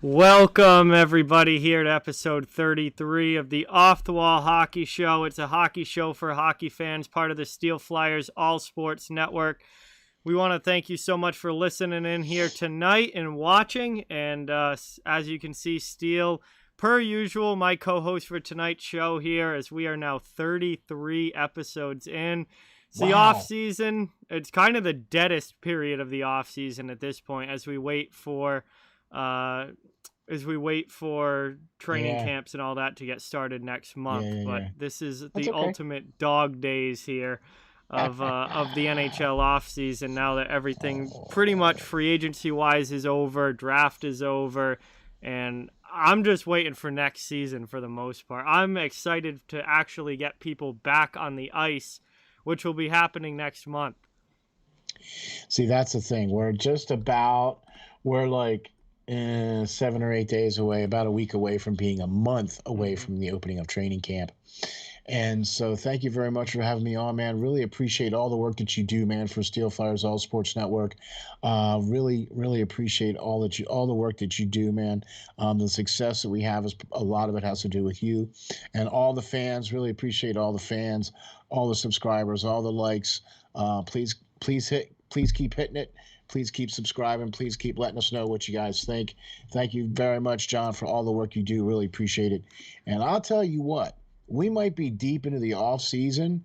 Welcome, everybody, here to episode 33 of the Off the Wall Hockey Show. It's a hockey show for hockey fans, part of the Steel Flyers All Sports Network. We want to thank you so much for listening in here tonight and watching. And as you can see, Steel, per usual, my co-host for tonight's show here, as we are now 33 episodes in. It's the off-season. It's kind of the deadest period of the off-season at this point as we wait for training camps and all that to get started next month. But this is the ultimate dog days here of the NHL offseason now that everything pretty much free agency-wise is over, draft is over, and I'm just waiting for next season for the most part. I'm excited to actually get people back on the ice, which will be happening next month. See, that's the thing. We're like 7 or 8 days away, about a week away from being a month away from the opening of training camp. And so thank you very much for having me on, man. Really appreciate all the work that you do, man, for Steel Flyers All Sports Network. Really appreciate all the work that you do, man. The success that we have, a lot of it has to do with you and all the fans. Really appreciate all the fans, all the subscribers, all the likes. Please keep hitting it. Please keep subscribing. Please keep letting us know what you guys think. Thank you very much, John, for all the work you do. Really appreciate it. And I'll tell you what, we might be deep into the off season,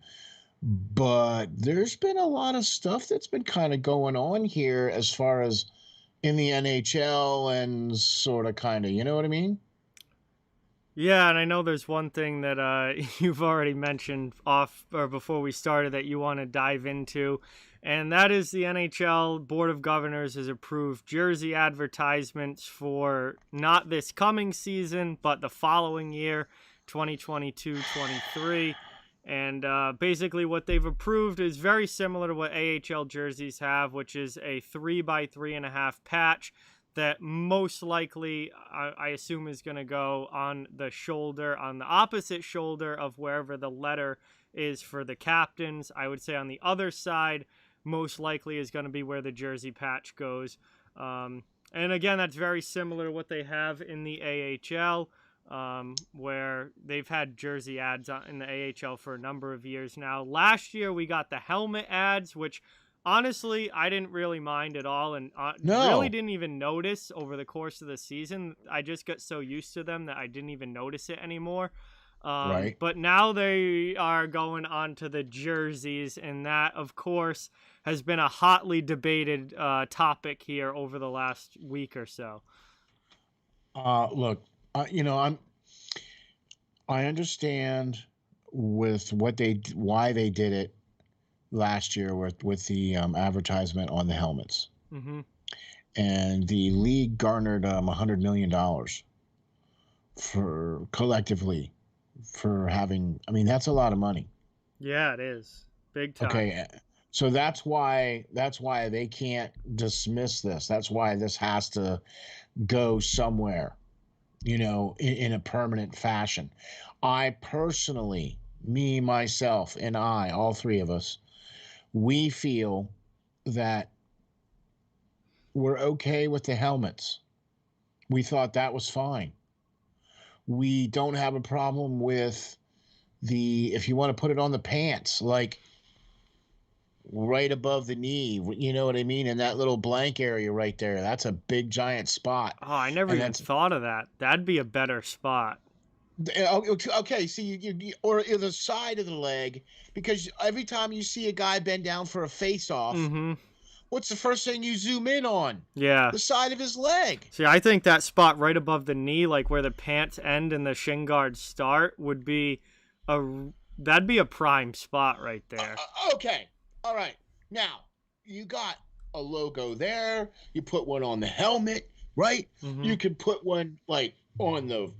but there's been a lot of stuff that's been kind of going on here as far as in the NHL and sort of kind of, you know what I mean? Yeah, and I know there's one thing that you've already mentioned before we started that you want to dive into, and that is the NHL Board of Governors has approved jersey advertisements for not this coming season, but the following year, 2022-23. And basically what they've approved is very similar to what AHL jerseys have, which is a 3x3.5 patch that most likely, I assume, is going to go on the shoulder, on the opposite shoulder of wherever the letter is for the captains. I would say on the other side, most likely is going to be where the jersey patch goes. And again, that's very similar to what they have in the AHL, where they've had jersey ads in the AHL for a number of years now. Last year, we got the helmet ads, which honestly, I didn't really mind at all, and really didn't even notice over the course of the season. I just got so used to them that I didn't even notice it anymore. Right. But now they are going on to the jerseys, and that, of course, has been a hotly debated topic here over the last week or so. Look, I understand with why they did it last year with the advertisement on the helmets. Mm-hmm. And the league garnered $100 million collectively for having, that's a lot of money. Yeah, it is. Big time. Okay. So that's why they can't dismiss this. That's why this has to go somewhere, in a permanent fashion. I personally, me, myself, and all three of us, we feel that we're okay with the helmets. We thought that was fine. We don't have a problem with if you want to put it on the pants, like right above the knee, you know what I mean? In that little blank area right there. That's a big, giant spot. Oh, I never even thought of that. That'd be a better spot. Okay, see, or the side of the leg, because every time you see a guy bend down for a face-off, what's the first thing you zoom in on? Yeah. The side of his leg. See, I think that spot right above the knee, like where the pants end and the shin guards start, that'd be a prime spot right there. Okay. All right. Now, you got a logo there. You put one on the helmet, right? Mm-hmm. You could put one like on the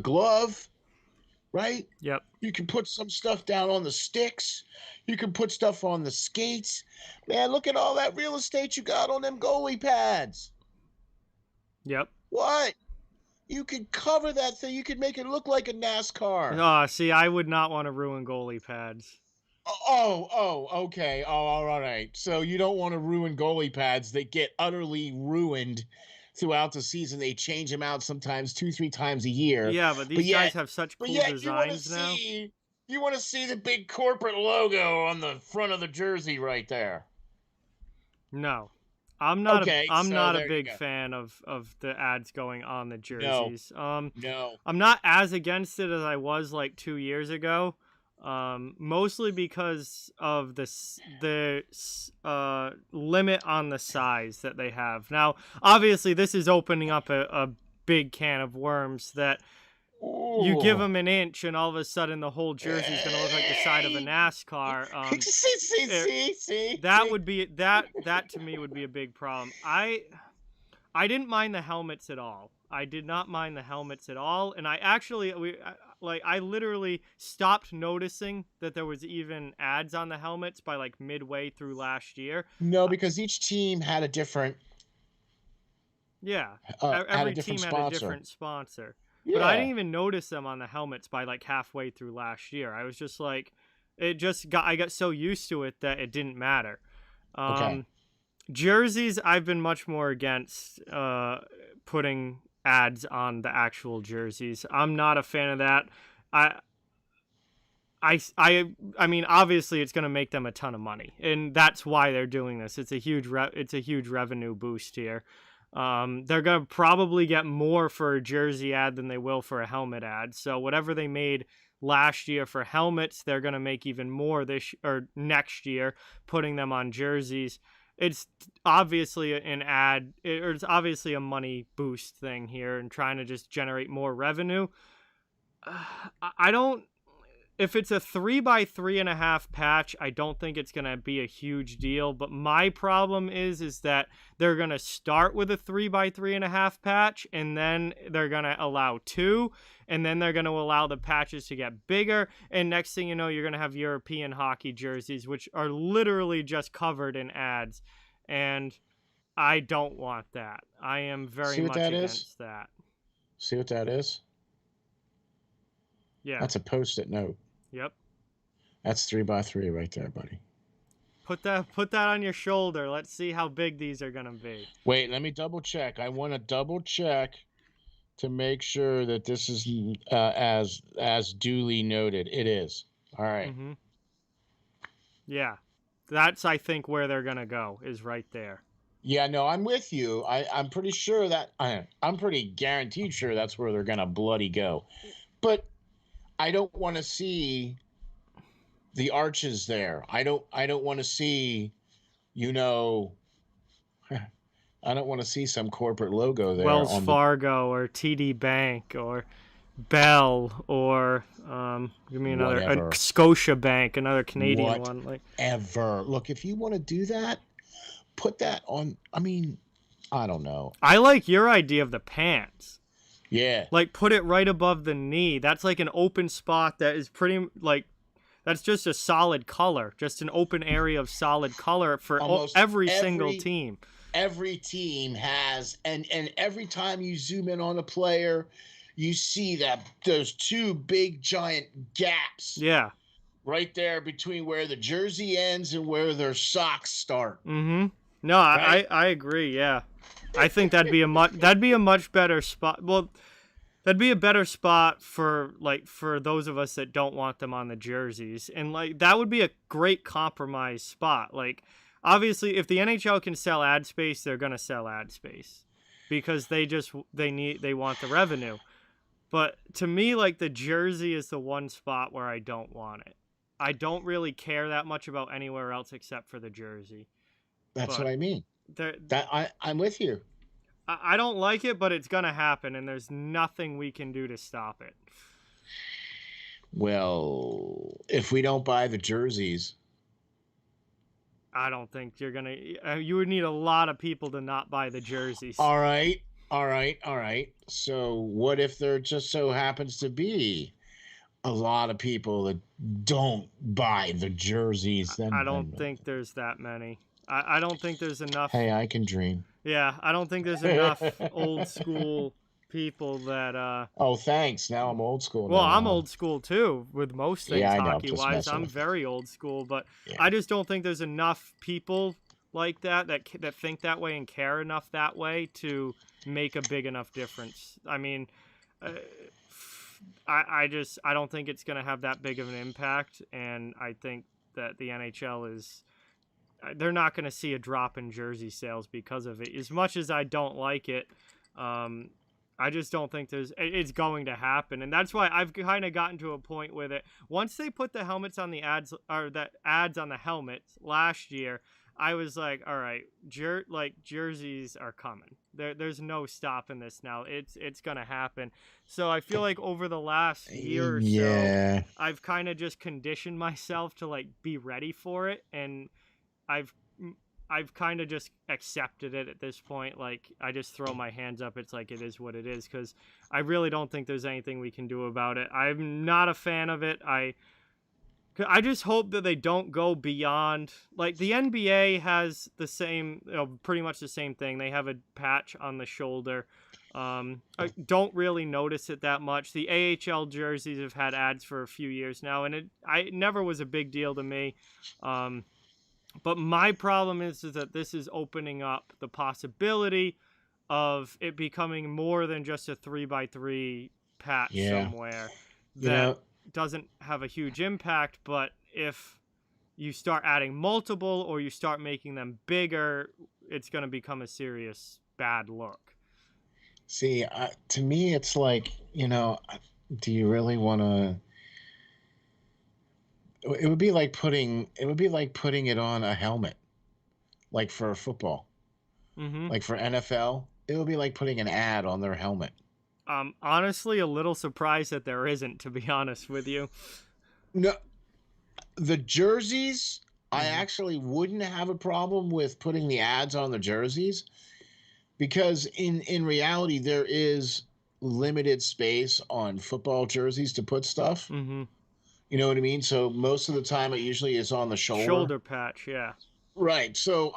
glove, right? Yep. You can put some stuff down on the sticks. You can put stuff on the skates. Man, look at all that real estate you got on them goalie pads. Yep. What? You could cover that thing. You could make it look like a NASCAR. Oh, see, I would not want to ruin goalie pads. Okay. Oh, all right. So you don't want to ruin goalie pads. They get utterly ruined throughout the season. They change them out sometimes 2-3 times a year. Yeah, but But these guys yet, have such but cool yet designs now. you want to see the big corporate logo on the front of the jersey right there. No. Okay, I'm so not a there you big go. fan of the ads going on the No, jerseys. no. I'm not as against it as I was like 2 years ago. Mostly because of the limit on the size that they have. Now, obviously, this is opening up a big can of worms that you give Ooh. them an inch and all of a sudden the whole jersey is going to look like the side of a NASCAR. That See. would be that to me would be a big problem. I didn't mind the helmets at all. I did not mind the helmets at all, and I literally stopped noticing that there was even ads on the helmets by like midway through last year. No, because each team had a different Yeah, had a every different team had a sponsor. different sponsor, but I didn't Yeah. even notice them on the helmets by like halfway through last year. I was just like, I got so used to it that it didn't matter. Okay. Um, Jerseys, I've been much more against putting ads on the actual jerseys. I'm not a fan of that. I I mean, obviously, it's going to make them a ton of money, and that's why they're doing this. It's a huge revenue boost here. They're going to probably get more for a jersey ad than they will for a helmet ad. So whatever they made last year for helmets, they're going to make even more this or next year, putting them on jerseys. It's obviously an ad, or it's obviously a money boost thing here, and trying to just generate more revenue. I don't. If it's a 3x3.5 patch, I don't think it's gonna be a huge deal. But my problem is that they're gonna start with a 3x3.5 patch, and then they're gonna allow two, and then they're gonna allow the patches to get bigger. And next thing you know, you're gonna have European hockey jerseys, which are literally just covered in ads, and I don't want that. I am very See what much that is? against that. See what that is? Yeah. That's a post-it note. Yep. That's 3x3 right there, buddy. Put that on your shoulder. Let's see how big these are gonna be. Wait, let me double check. I want to double check to make sure that this is as duly noted. It is. All right. Mm-hmm. Yeah, that's I think where they're gonna go is right there. Yeah, no, I'm with you. I'm pretty sure that I'm pretty guaranteed sure that's where they're gonna bloody go. But I don't want to see the arches there. I don't want to see, you know, I don't want to see some corporate logo there Wells on the Fargo or TD Bank or Bell or give me another whatever. Scotia Bank, another Canadian one. Like Whatever. Look, if you want to do that, put that on. I mean, I don't know. I like your idea of the pants. Yeah. Like put it right above the knee. That's like an open spot that is pretty like that's just a solid color, just an open area of solid color for every single team. Every team has, and every time you zoom in on a player, you see that those two big giant gaps. Yeah. Right there between where the jersey ends and where their socks start. Mm-hmm. No, right? I agree. Yeah, I think that'd be a much better spot. Well, that'd be a better spot for those of us that don't want them on the jerseys, and like that would be a great compromise spot. Like, obviously, if the NHL can sell ad space, they're gonna sell ad space because they want the revenue. But to me, like the jersey is the one spot where I don't want it. I don't really care that much about anywhere else except for the jersey. That's what I mean. I'm with you. I don't like it, but it's going to happen, and there's nothing we can do to stop it. Well, if we don't buy the jerseys. I don't think you're going to... You would need a lot of people to not buy the jerseys. All right. So what if there just so happens to be a lot of people that don't buy the jerseys? I don't think there's that many. I don't think there's enough. Hey, I can dream. Yeah, I don't think there's enough old school people that Oh, thanks. Now I'm old school well, I'm now, huh? old school too with most Yeah, things I know. hockey Just wise. messing I'm with you. very old school, but Yeah. I just don't think there's enough people like that think that way and care enough that way to make a big enough difference. I mean, uh, I don't think it's going to have that big of an impact, and I think that the NHL is they're not going to see a drop in jersey sales because of it. As much as I don't like it, um, I just don't think it's going to happen, and that's why I've kind of gotten to a point with it. Once they put the helmets on the ads, or the ads on the helmets last year, I was like, all right, jerseys are coming. There's no stopping this now. It's gonna happen. So I feel like over the last year or so, Yeah. I've kind of just conditioned myself to like be ready for it, and I've I've kind of just accepted it at this point. Like I just throw my hands up. It's like it is what it is because I really don't think there's anything we can do about it. I'm not a fan of it. I just hope that they don't go beyond like the NBA has the same, pretty much the same thing. They have a patch on the shoulder. I don't really notice it that much. The AHL jerseys have had ads for a few years now, and it never was a big deal to me. But my problem is that this is opening up the possibility of it becoming more than just a 3x3 patch Yeah. somewhere You that know, doesn't have a huge impact. But if you start adding multiple or you start making them bigger, it's going to become a serious bad look. see, to me, it's like, do you really want to? It would be like putting it on a helmet, like for football, Mm-hmm. like for NFL. It would be like putting an ad on their helmet. I'm honestly a little surprised that there isn't, to be honest with you. No, the jerseys, I Mm-hmm. actually wouldn't have a problem with putting the ads on the jerseys because in reality there is limited space on football jerseys to put stuff. Mm-hmm. You know what I mean? So most of the time it usually is on the shoulder. Shoulder patch, yeah. Right. So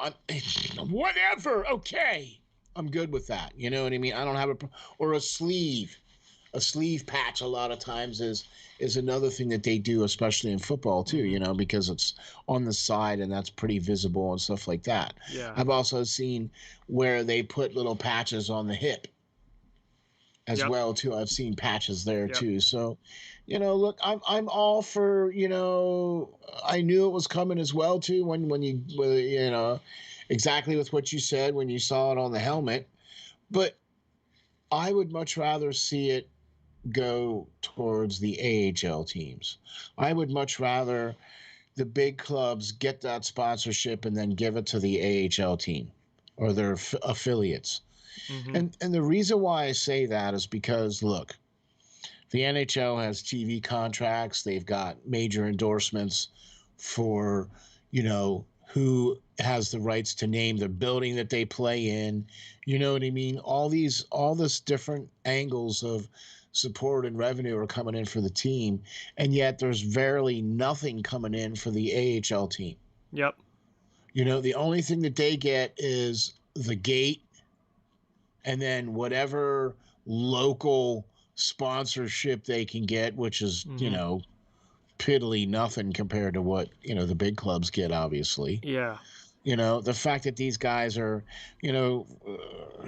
whatever. Okay. I'm good with that. You know what I mean? I don't have or a sleeve. A sleeve patch a lot of times is another thing that they do, especially in football too, Mm-hmm. because it's on the side and that's pretty visible and stuff like that. Yeah. I've also seen where they put little patches on the hip as Yep. well too. I've seen patches there Yep. too. So, look, I'm all for, I knew it was coming as well too when exactly with what you said when you saw it on the helmet, but I would much rather see it go towards the AHL teams. I would much rather the big clubs get that sponsorship and then give it to the AHL team or their affiliates. Mm-hmm. And the reason why I say that is because look, the NHL has TV contracts, they've got major endorsements for, who has the rights to name the building that they play in. You know what I mean? All this different angles of support and revenue are coming in for the team, and yet there's barely nothing coming in for the AHL team. Yep. The only thing that they get is the gate and then whatever local sponsorship they can get, which is, Mm-hmm. piddly nothing compared to what, the big clubs get, obviously. Yeah. The fact that these guys are,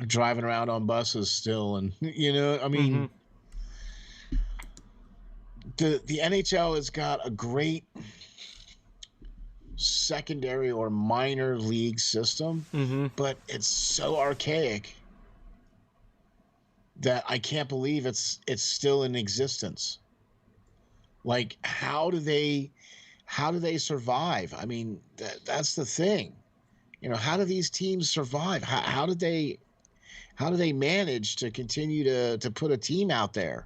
driving around on buses still. And, I Mm-hmm. mean, the NHL has got a great secondary or minor league system, Mm-hmm. but it's so archaic that I can't believe it's still in existence. Like, how do they survive? I mean, that's the thing. How do these teams survive? How do they manage to continue to put a team out there?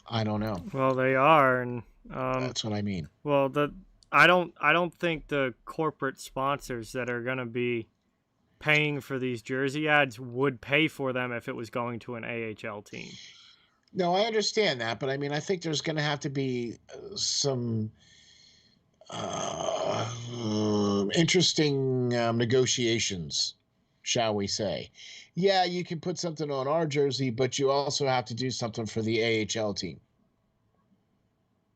I don't know. Well, they are, and That's what I mean. well, I don't think the corporate sponsors that are gonna be paying for these jersey ads would pay for them if it was going to an AHL team. No, I understand that, but I mean, I think there's going to have to be some interesting negotiations shall we say. Yeah, you can put something on our jersey, but you also have to do something for the AHL team.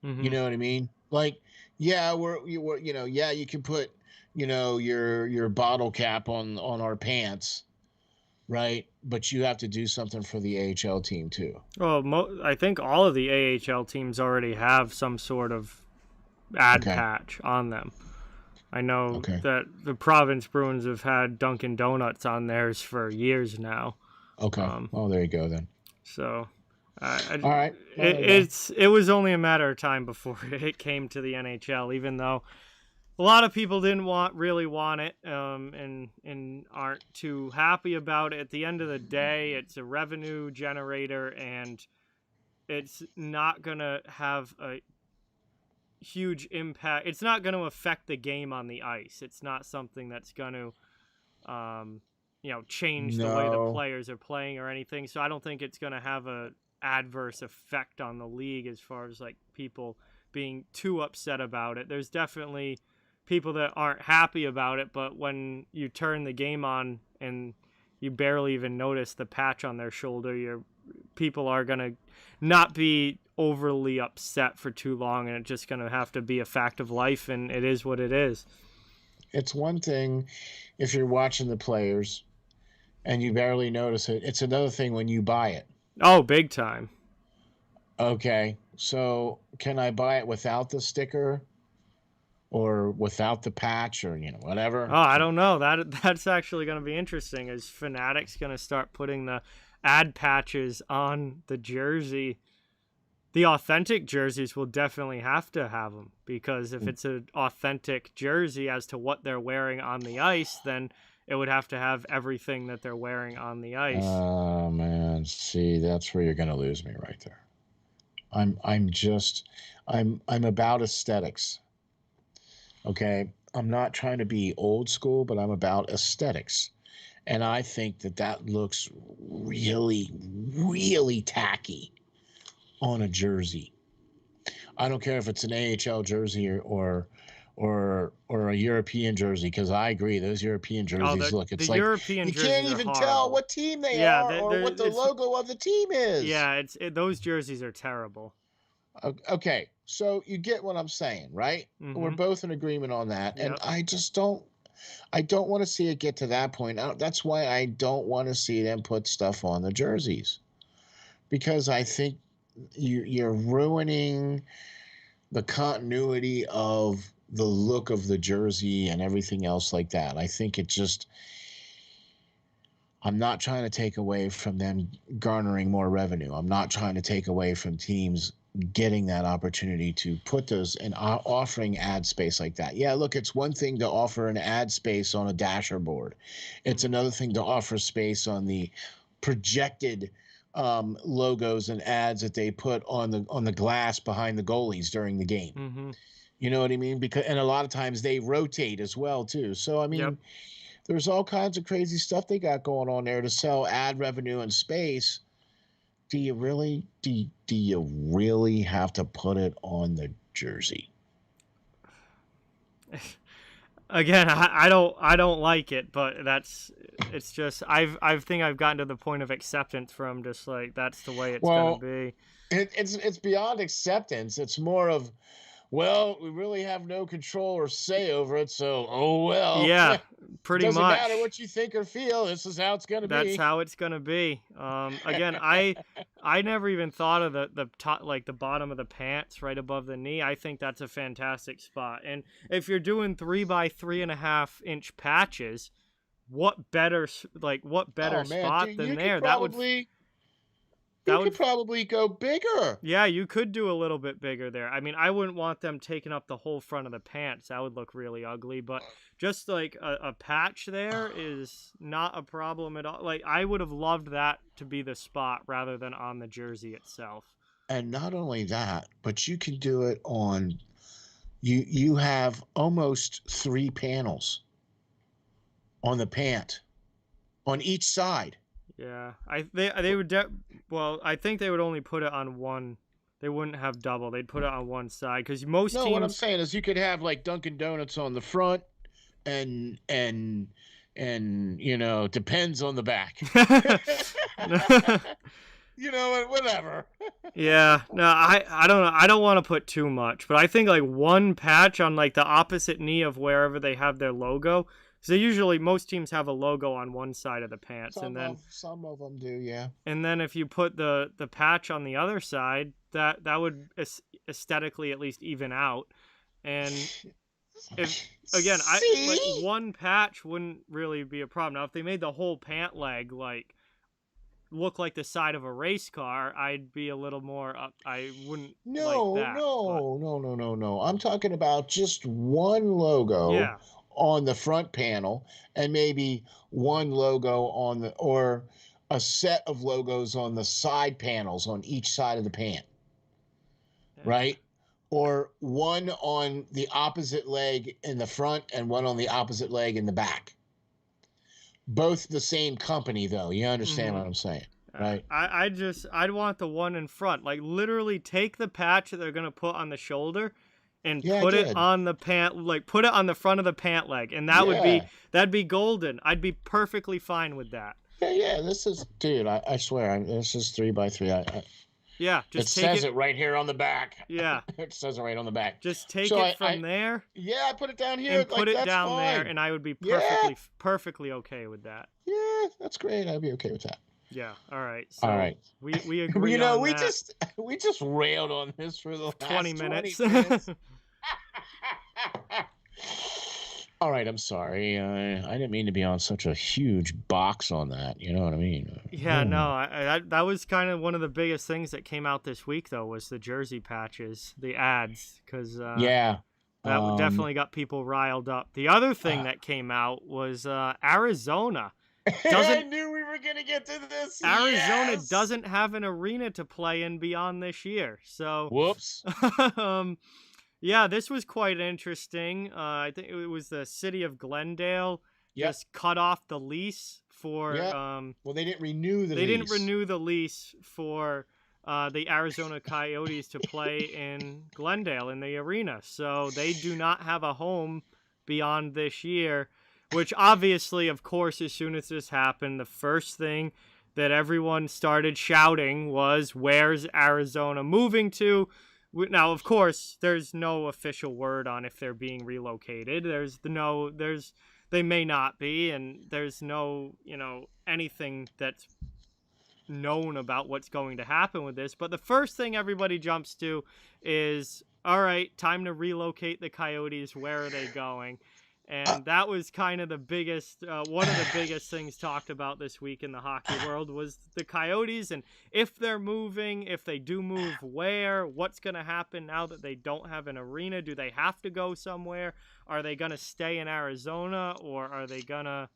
You know what I mean? Like, yeah, yeah, you can put, your bottle cap on our pants, right? But you have to do something for the AHL team too. Well, I think all of the AHL teams already have some sort of ad Okay. patch on them. I know Okay. that the Province Bruins have had Dunkin' Donuts on theirs for years now. Okay. Well, there you go then. So, All right. Well, there you go. it was only a matter of time before it came to the NHL, even though a lot of people didn't really want it, and aren't too happy about it. At the end of the day, it's a revenue generator, and it's not gonna have a huge impact. It's not going to affect the game on the ice. It's not something that's going to, change the way the No. players are playing or anything. So I don't think it's going to have a adverse effect on the league as far as like people being too upset about it. There's definitely people that aren't happy about it, but when you turn the game on and you barely even notice the patch on their shoulder, people are going to not be overly upset for too long, and it's just going to have to be a fact of life, and it is what it is. It's one thing if you're watching the players and you barely notice it. It's another thing when you buy it. Oh, big time. Okay. So can I buy it without the sticker or without the patch or, whatever? Oh, I don't know. That's actually going to be interesting. Is Fanatics going to start putting the ad patches on the jersey? The authentic jerseys will definitely have to have them, because if it's an authentic jersey as to what they're wearing on the ice, then it would have to have everything that they're wearing on the ice. Oh man, see, that's where you're going to lose me right there. I'm about aesthetics. Okay? I'm not trying to be old school, but I'm about aesthetics. And I think that looks really, really tacky on a jersey. I don't care if it's an AHL jersey or a European jersey, because I agree those European jerseys the like European you jerseys can't are even horrible. tell what team they are or what the it's logo of the team is. Yeah, those jerseys are terrible. Okay, so you get what I'm saying, right? We're both in agreement on that, and I just don't want to see it get to that point. That's why I don't want to see them put stuff on the jerseys, because I think you're ruining the continuity of the look of the jersey and everything else like that. I think I'm not trying to take away from them garnering more revenue. I'm not trying to take away from teams getting that opportunity to put those and offering ad space like that. Yeah, look, it's one thing to offer an ad space on a dasher board. It's another thing to offer space on the projected logos and ads that they put on the glass behind the goalies during the game. You know what I mean? And a lot of times they rotate as well too. So I mean, there's all kinds of crazy stuff they got going on there to sell ad revenue and space. Do you really have to put it on the jersey? Again, I don't like it, but it's just I think I've gotten to the point of acceptance from just like that's the way it's gonna be. It's beyond acceptance. It's more of, well, we really have no control or say over it, so oh well. Yeah, pretty much. Doesn't matter what you think or feel. This is how it's gonna be. That's how it's gonna be. Again, I never even thought of the top, like the bottom of the pants right above the knee. I think that's a fantastic spot. And if you're doing 3 by 3.5 inch patches, what better spot than there? You could probably go bigger. Yeah, you could do a little bit bigger there. I mean, I wouldn't want them taking up the whole front of the pants. That would look really ugly. But just like a patch there is not a problem at all. Like, I would have loved that to be the spot rather than on the jersey itself. And not only that, but you can do it on... You have almost 3 panels on the pant on each side. Yeah, they would. I think they would only put it on one. They wouldn't have double. They'd put it on one side because most teams. What I'm saying is you could have like Dunkin' Donuts on the front, and and depends on the back. Whatever. Yeah, no, I don't know. I don't want to put too much, but I think like one patch on like the opposite knee of wherever they have their logo. So usually most teams have a logo on one side of the pants, Some of them do, yeah. And then if you put the patch on the other side, that would aesthetically at least even out. And if again, like one patch wouldn't really be a problem. Now if they made the whole pant leg like look like the side of a race car, I'd be a little more up. I wouldn't like that. No. I'm talking about just one logo on the front panel and maybe one logo or a set of logos on the side panels on each side of the pant. Yeah. Right? Or one on the opposite leg in the front and one on the opposite leg in the back. Both the same company, though. You understand what I'm saying, right? I'd want the one in front. Like, literally take the patch that they're going to put on the shoulder and put it on the pant, like, put it on the front of the pant leg. And that'd be golden. I'd be perfectly fine with that. Yeah, this is, dude, I swear, this is 3x3. Yeah, just it says it right here on the back. Yeah. It says it right on the back. Just take it from there. Yeah, I put it down here. And put it down there, and I would be perfectly okay with that. Yeah, that's great. I'd be okay with that. Yeah. All right. So all right. We agree on that. We just railed on this for the last 20 minutes. 20 minutes. All right, I'm sorry. I didn't mean to be on such a huge box on that. You know what I mean? Yeah, no. That was kind of one of the biggest things that came out this week, though, was the jersey patches, the ads, because that definitely got people riled up. The other thing that came out was Arizona. I knew we were gonna get to this. Arizona doesn't have an arena to play in beyond this year, so whoops. Yeah, this was quite interesting. I think it was the city of Glendale just cut off the lease for. Well, they didn't renew the lease. They didn't renew the lease for the Arizona Coyotes to play in Glendale in the arena. So they do not have a home beyond this year, which obviously, of course, as soon as this happened, the first thing that everyone started shouting was, "Where's Arizona moving to?" Now, of course, there's no official word on if they're being relocated. They may not be, and there's no, anything that's known about what's going to happen with this. But the first thing everybody jumps to is, all right, time to relocate the Coyotes. Where are they going? And that was kind of the biggest, one of the biggest things talked about this week in the hockey world was the Coyotes and if they're moving, if they do move, where, what's going to happen now that they don't have an arena? Do they have to go somewhere? Are they going to stay in Arizona or are they going to,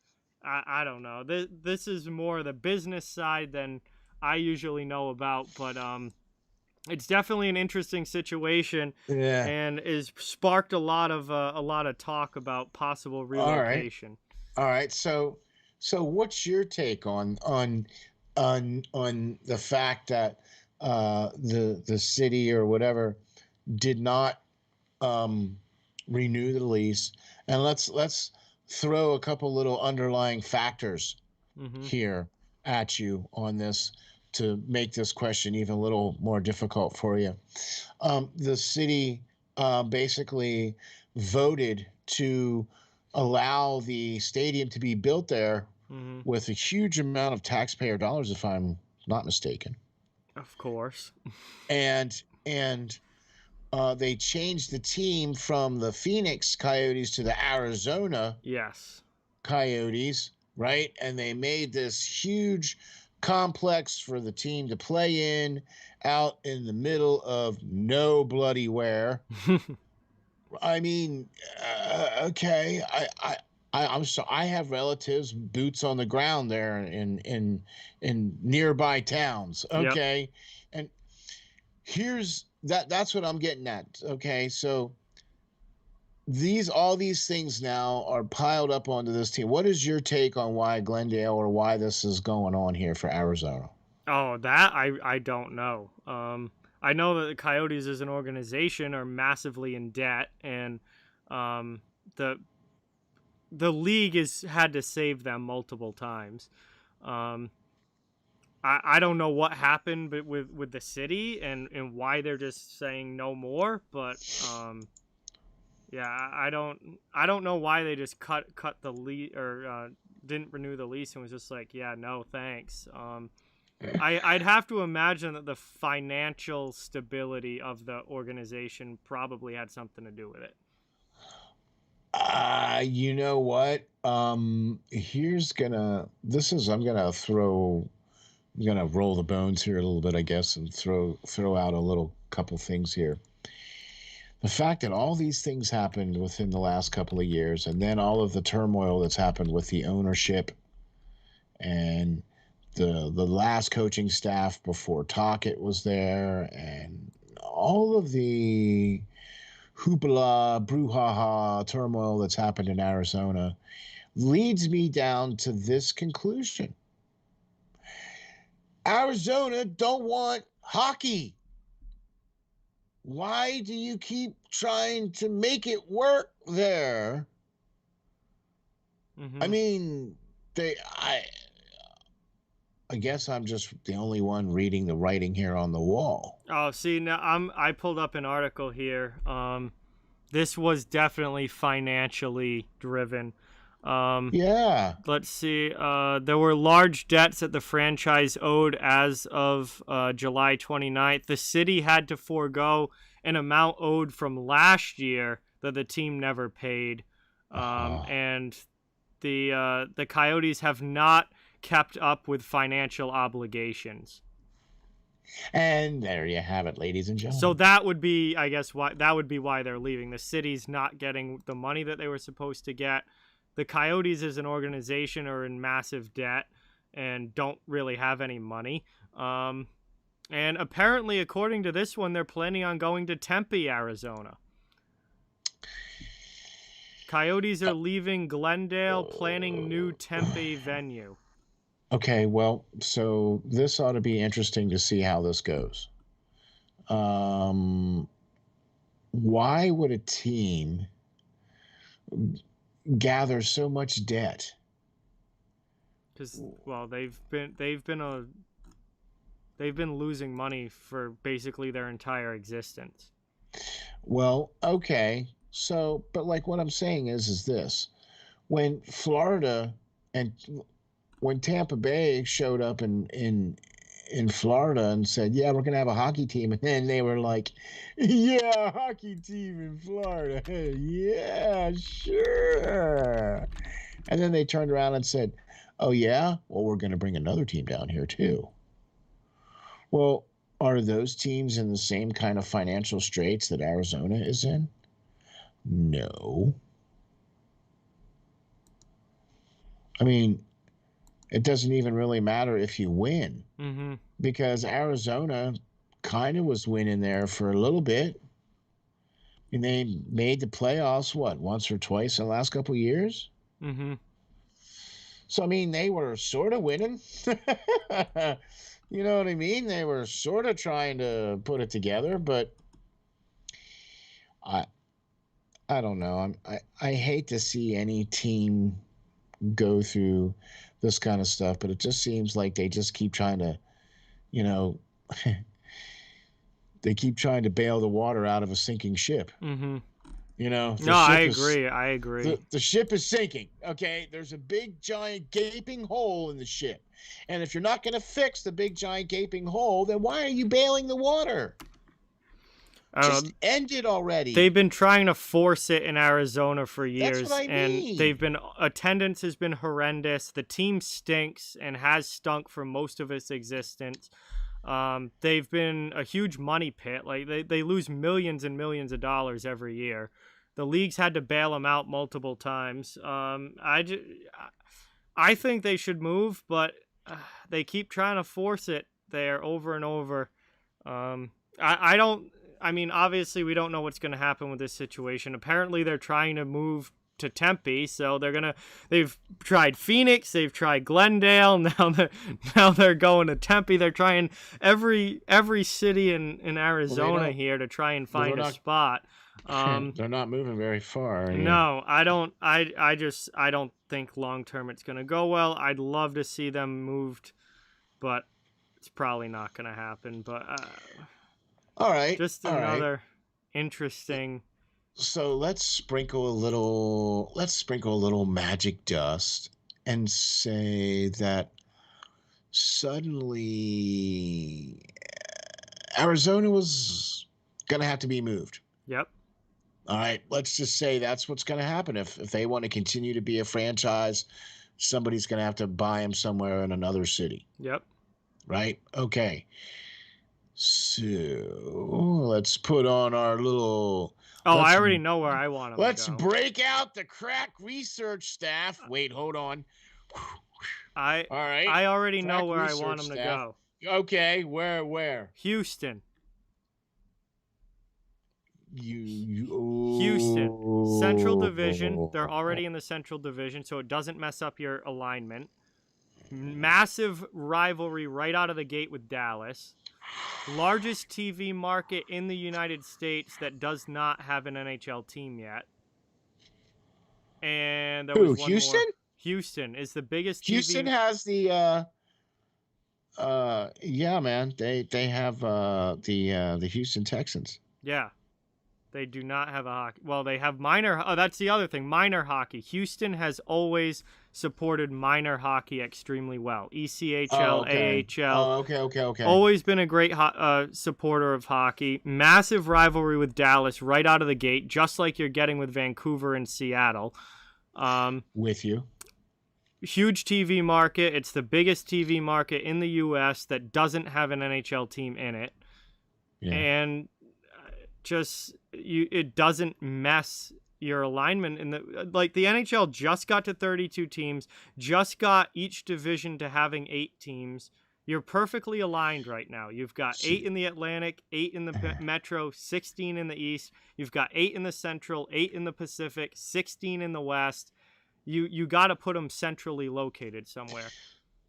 I don't know. This is more the business side than I usually know about, but it's definitely an interesting situation, and is sparked a lot of talk about possible relocation. All right. So what's your take on the fact that the city or whatever did not renew the lease? And let's throw a couple little underlying factors here at you on this to make this question even a little more difficult for you. The city basically voted to allow the stadium to be built there with a huge amount of taxpayer dollars, if I'm not mistaken. Of course. And they changed the team from the Phoenix Coyotes to the Arizona Coyotes, right? And they made this huge complex for the team to play in out in the middle of no bloody where. I mean, okay. I'm so I have relatives boots on the ground there in nearby towns. Okay. Yep. And here's that's what I'm getting at. Okay. So all these things now are piled up onto this team. What is your take on why Glendale or why this is going on here for Arizona? Oh, that I don't know. I know that the Coyotes as an organization are massively in debt, and the league has had to save them multiple times. I don't know what happened with the city and why they're just saying no more, but yeah, I don't know why they just cut the lease or didn't renew the lease and was just like, yeah, no thanks. I'd have to imagine that the financial stability of the organization probably had something to do with it. You know what? I'm gonna roll the bones here a little bit, I guess, and throw out a little couple things here. The fact that all these things happened within the last couple of years, and then all of the turmoil that's happened with the ownership and the last coaching staff before Tockett was there, and all of the hoopla, brouhaha, turmoil that's happened in Arizona leads me down to this conclusion. Arizona don't want hockey. Why do you keep trying to make it work there? Mm-hmm. I mean, I guess I'm just the only one reading the writing here on the wall. Oh, see, now I pulled up an article here. This was definitely financially driven. Yeah. Let's see. There were large debts that the franchise owed as of July 29th. The city had to forego an amount owed from last year that the team never paid. And the Coyotes have not kept up with financial obligations. And there you have it, ladies and gentlemen. So that would be, I guess, why they're leaving. The city's not getting the money that they were supposed to get. The Coyotes as an organization are in massive debt and don't really have any money. And apparently, according to this one, they're planning on going to Tempe, Arizona. Coyotes are leaving Glendale, planning new Tempe venue. Okay, well, so this ought to be interesting to see how this goes. Why would a team gather so much debt? Because, well, they've been losing money for basically their entire existence. Well, okay. So, but like what I'm saying is this: when Tampa Bay showed up in Florida and said, "Yeah, we're gonna have a hockey team," and then they were like, "Yeah, a hockey team in Florida, yeah, sure," and then they turned around and said, "Oh yeah, well we're gonna bring another team down here too." Well, are those teams in the same kind of financial straits that Arizona is in? No. I mean, it doesn't even really matter if you win, because Arizona kind of was winning there for a little bit. And they made the playoffs, once or twice in the last couple of years? Mm-hmm. So, I mean, they were sort of winning. You know what I mean? They were sort of trying to put it together, but I don't know. I hate to see any team go through this kind of stuff, but it just seems like they just keep trying to, they keep trying to bail the water out of a sinking ship. Mm-hmm. No, I agree. The ship is sinking. Okay, there's a big giant gaping hole in the ship, and if you're not going to fix the big giant gaping hole, then why are you bailing the water? Just end it already. They've been trying to force it in Arizona for years. That's what I mean. And attendance has been horrendous. The team stinks and has stunk for most of its existence. They've been a huge money pit. Like they lose millions and millions of dollars every year. The league's had to bail them out multiple times. I think they should move, but they keep trying to force it there over and over. I mean, obviously, we don't know what's going to happen with this situation. Apparently, they're trying to move to Tempe, so they've tried Phoenix, they've tried Glendale, now they're going to Tempe. They're trying every city in Arizona here to try and find a spot. They're not moving very far. Yeah. No, I don't. I don't think long term it's gonna go well. I'd love to see them moved, but it's probably not gonna happen. But All right. just All right. another interesting. So let's sprinkle a little. Let's sprinkle a little magic dust and say that suddenly Arizona was gonna have to be moved. Yep. All right, let's just say that's what's going to happen. If they want to continue to be a franchise, somebody's going to have to buy them somewhere in another city. Yep. Right? Okay. So let's put on our little. Oh, I already know where I want them Let's to go. break out the crack research staff. Wait, hold on. All right. I already know where I want them to go. Okay, where? Houston. Houston, Central Division. They're already in the Central Division, so it doesn't mess up your alignment. Massive rivalry right out of the gate with Dallas. Largest TV market in the United States that does not have an NHL team yet. And there was one Houston? more. Houston is the biggest. Houston has the yeah, man. They have the Houston Texans. Yeah. They do not have a hockey. Well, they have minor. Oh, that's the other thing. Minor hockey. Houston has always supported minor hockey extremely well. ECHL, AHL. Okay. Always been a great supporter of hockey. Massive rivalry with Dallas right out of the gate, just like you're getting with Vancouver and Seattle. With you. Huge TV market. It's the biggest TV market in the U.S. that doesn't have an NHL team in it. Yeah. And it doesn't mess your alignment in the the NHL just got to 32 teams, just got each division to having 8 teams. You're perfectly aligned right now. You've got 8 in the Atlantic, 8 in the Metro, 16 in the East. You've got 8 in the Central, 8 in the Pacific, 16 in the West. You got to put them centrally located somewhere.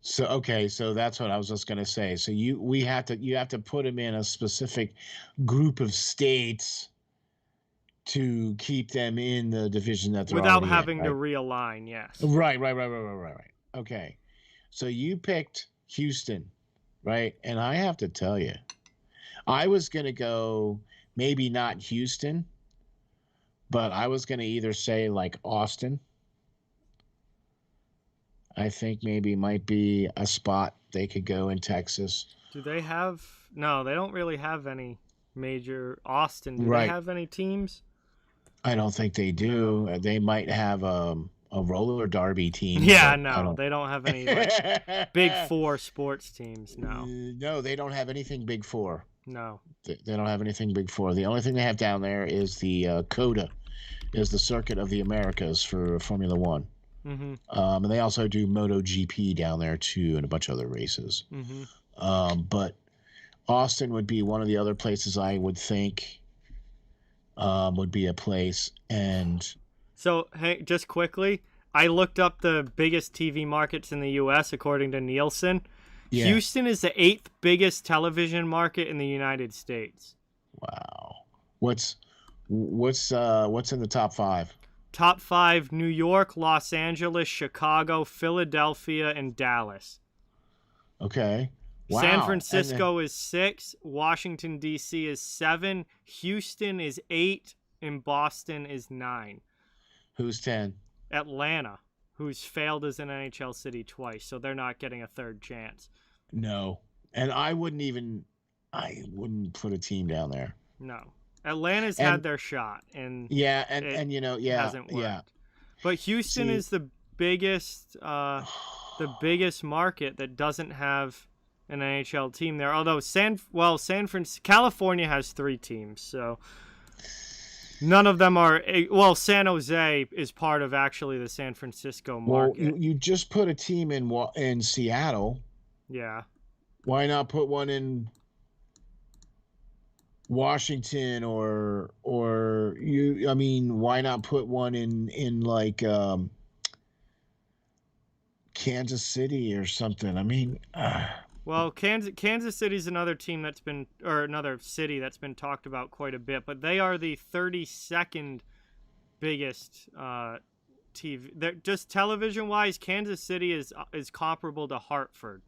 So so that's what I was just gonna say. So you have to put them in a specific group of states to keep them in the division that they're without already having in, to realign. Yes. Right. Okay. So you picked Houston, right? And I have to tell you, I was gonna go maybe not Houston, but I was gonna either say like Austin. I think maybe might be a spot they could go in Texas. Do they have? No, they don't really have any major. Austin, do Right. they have any teams? I don't think they do. No. They might have a roller derby team. Yeah, no, they don't have any Big Four sports teams. No. No, they don't have anything Big Four. No. They don't have anything Big Four. The only thing they have down there is the COTA, is the Circuit of the Americas for Formula One. Mm-hmm. And they also do MotoGP down there too, and a bunch of other races. Mm-hmm. But Austin would be one of the other places I would think would be a place. And so, hey, just quickly, I looked up the biggest TV markets in the U.S. according to Nielsen. Yeah. Houston is the 8th biggest television market in the United States. Wow. What's in the top 5? Top 5: New York, Los Angeles, Chicago, Philadelphia, and Dallas. Okay. Wow. San Francisco is 6. Washington, D.C. is 7. Houston is 8. And Boston is 9. Who's 10? Atlanta, who's failed as an NHL city twice, so they're not getting a third chance. No. And I wouldn't put a team down there. No. Atlanta's had their shot, and hasn't worked. But Houston is the biggest market that doesn't have an NHL team there. Although California has 3 teams, so none of them are. Well, San Jose is part of actually the San Francisco market. Well, you just put a team in Seattle. Yeah. Why not put one in Washington or why not put one in like Kansas City or something? Well, Kansas City's another team that's been, or another city that's been talked about quite a bit, but they are the 32nd biggest TV. Just television wise, Kansas City is comparable to Hartford,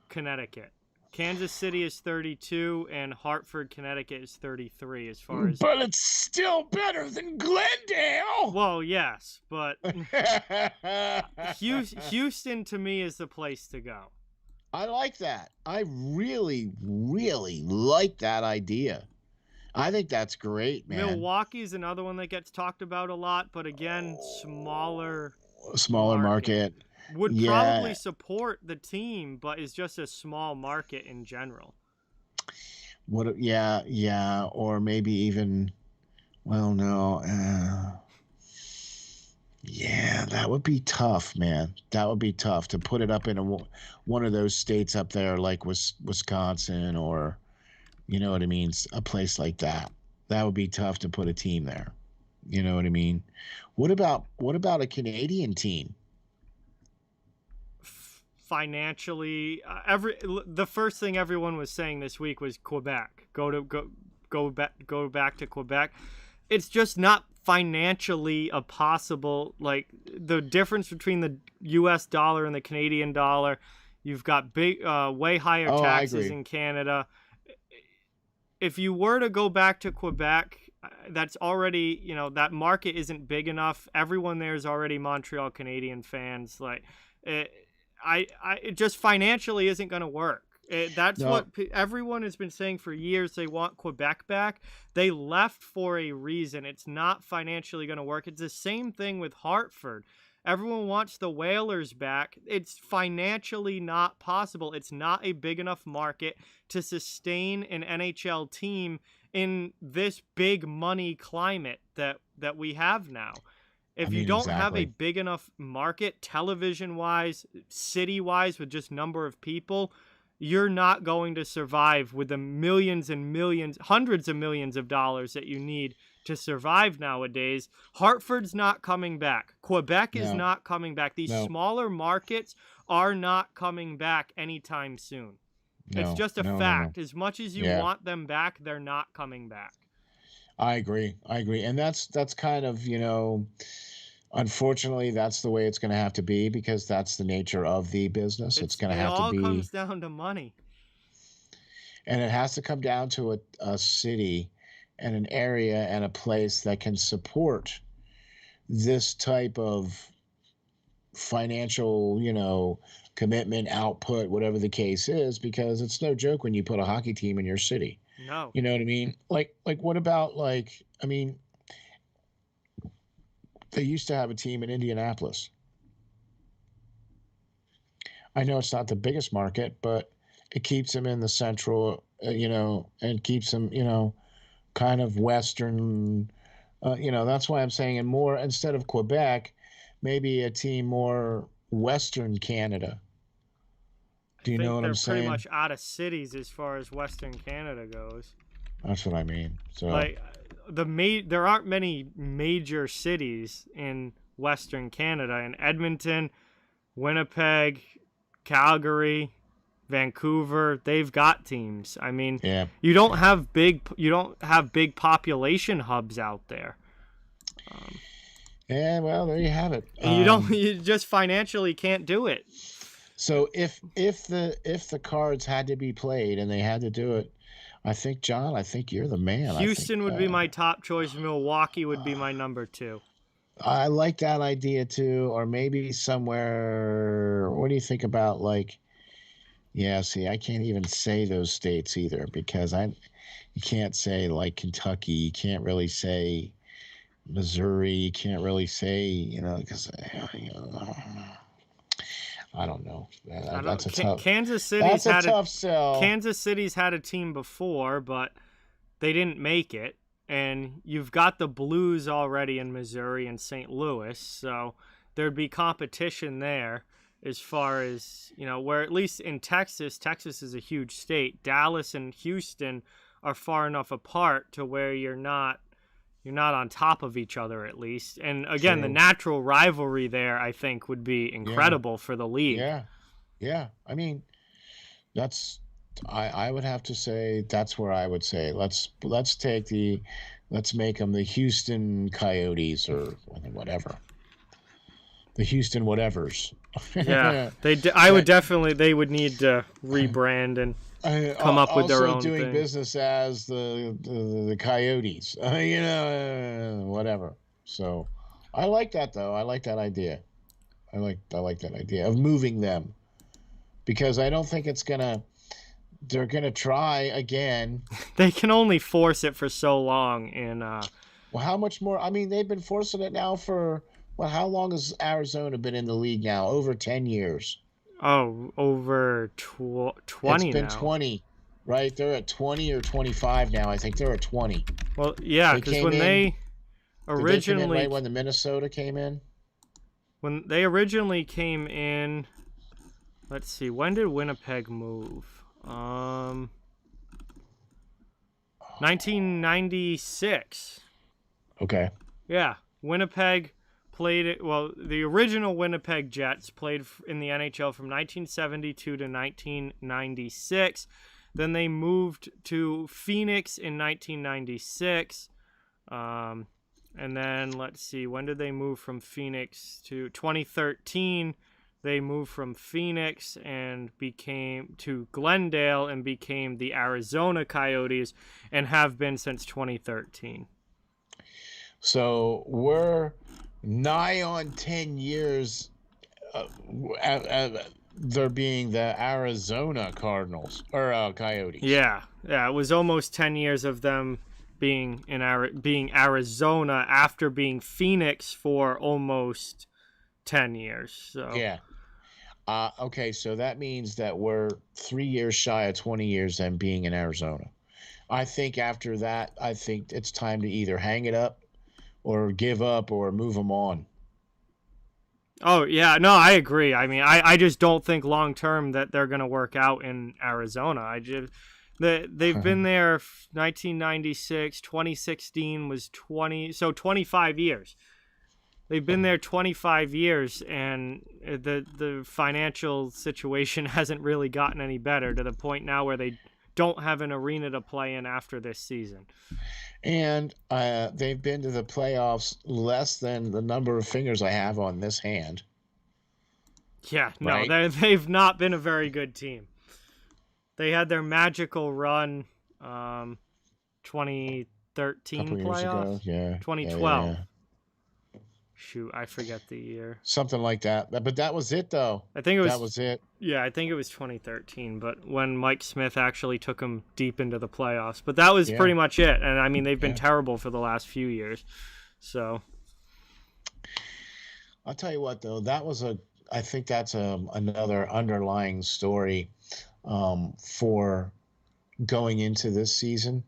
Connecticut. Kansas City is 32 and Hartford, Connecticut is 33 as far as. But it's still better than Glendale. Well, yes, but Houston to me is the place to go. I like that. I really, really like that idea. I think that's great, man. Milwaukee's another one that gets talked about a lot, but again, smaller market. Would probably support the team, but is just a small market in general. Yeah, or maybe even, well, no. Yeah, that would be tough, man. That would be tough to put it up in one of those states up there like Wisconsin, or, you know what I mean, a place like that. That would be tough to put a team there. You know what I mean? What about a Canadian team? Financially, the first thing everyone was saying this week was Quebec. Go back to Quebec. It's just not financially a possible, like, the difference between the US dollar and the Canadian dollar. You've got way higher taxes in Canada. If you were to go back to Quebec, that's already, that market isn't big enough. Everyone there is already Montreal Canadian fans. Like, it just financially isn't going to work. What everyone has been saying for years. They want Quebec back. They left for a reason. It's not financially going to work. It's the same thing with Hartford. Everyone wants the Whalers back. It's financially not possible. It's not a big enough market to sustain an NHL team in this big money climate that we have now. If you don't have a big enough market, television-wise, city-wise, with just number of people, you're not going to survive with the millions and millions, hundreds of millions of dollars that you need to survive nowadays. Hartford's not coming back. Quebec is not coming back. These smaller markets are not coming back anytime soon. It's just a fact. As much as you want them back, they're not coming back. I agree. And that's kind of, unfortunately, that's the way it's going to have to be, because that's the nature of the business. It's going to have to be. It all comes down to money. And it has to come down to a city and an area and a place that can support this type of financial, commitment, output, whatever the case is, because it's no joke when you put a hockey team in your city. No. You know what I mean? Like what about, they used to have a team in Indianapolis. I know it's not the biggest market, but it keeps them in the central, and keeps them, kind of western. That's why I'm saying, and more, instead of Quebec, maybe a team more western Canada. Do you know what I'm saying? They're pretty much out of cities as far as Western Canada goes. That's what I mean. So there aren't many major cities in Western Canada. In Edmonton, Winnipeg, Calgary, Vancouver, they've got teams. I mean, you don't have big population hubs out there. Well, there you have it. You just financially can't do it. So if the cards had to be played and they had to do it, I think, John, you're the man. Houston would be my top choice. Milwaukee would be my number 2. I like that idea too. Or maybe somewhere. What do you think about, see, I can't even say those states either, because you can't say like Kentucky. You can't really say Missouri. You can't really say, because I don't know. That's a tough. Kansas City's that's a tough sell. Kansas City's had a team before, but they didn't make it. And you've got the Blues already in Missouri and St. Louis, so there'd be competition there. As far as, where at least in Texas is a huge state. Dallas and Houston are far enough apart to where you're not on top of each other, at least. And again, the natural rivalry there, I think, would be incredible for the league. Yeah. I mean, That's I would have to say that's where I would say let's make them the Houston Coyotes or whatever. The Houston whatevers. Yeah, That they would need to rebrand and come up with their also own doing thing. business as the Coyotes. Whatever. So I like that though. I like that idea. I like that idea of moving them because I don't think they're gonna try again. They can only force it for so long in Well, how much more? I mean, they've been forcing it now for well, how long has Arizona been in the league now? Over 10 years. over It's 20 been now. 20, right? They're at 20 or 25 now. I think they're at 20. Well, yeah, They because came in. Did they come in right originally when the Minnesota came in? when they originally came in, let's see, when did Winnipeg move? 1996. Okay. Yeah, Winnipeg played it. Well, the original Winnipeg Jets played in the NHL from 1972 to 1996. Then they moved to Phoenix in 1996. And then let's see, when did they move from Phoenix to 2013? They moved from Phoenix and became to Glendale and became the Arizona Coyotes and have been since 2013. So we're nigh on 10 years. Uh, they're being the Arizona Cardinals or Coyotes. Yeah, it was almost 10 years of them being Arizona after being Phoenix for almost 10 years. So, Yeah. Okay, so that means that we're 3 years shy of 20 years then being in Arizona. I think after that, I think it's time to either hang it up or give up or move them on. oh, yeah, no, I agree. I mean, I just don't think long term that they're going to work out in Arizona. They've been there 1996, 2016 was 20, so 25 years. They've been there 25 years, and the financial situation hasn't really gotten any better to the point now where they don't have an arena to play in after this season. And they've been to the playoffs less than the number of fingers I have on this hand, Yeah, no, right? they've not been a very good team. They had their magical run, 2013 Couple years ago. playoffs, Yeah. Yeah. Yeah. 2012. Yeah. Shoot, I forget the year. Something like that. But that was it, though. I think it That was was it. Yeah, I think it was 2013, but when Mike Smith actually took them deep into the playoffs. But that was Yeah. pretty much it. And I mean, they've been Yeah. terrible for the last few years. So, I'll tell you what, though. I think that's another underlying story for going into this season.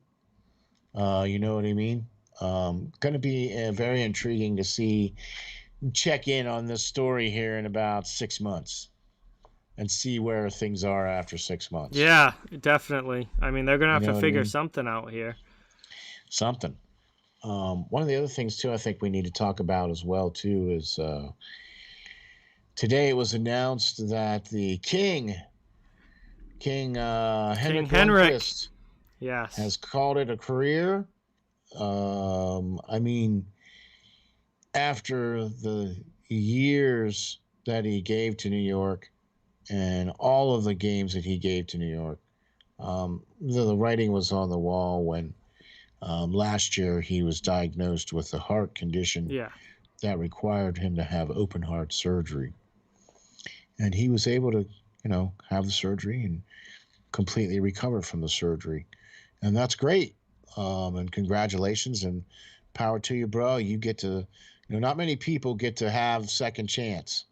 You know what I mean? Going to be very intriguing to check in on this story here in about 6 months and see where things are after 6 months. yeah, definitely. I mean, they're going to You have know to what I figure mean? something out here. Something. One of the other things too, I think we need to talk about as well too is today it was announced that the King King Henrik Henrik. Lundqvist Yes. has called it a career. I mean, after the years that he gave to New York and all of the games that he gave to New York, the writing was on the wall when last year he was diagnosed with a heart condition Yeah. that required him to have open heart surgery. And he was able to, have the surgery and completely recover from the surgery. And that's great. And congratulations and power to you, bro. You get to, not many people get to have second chance,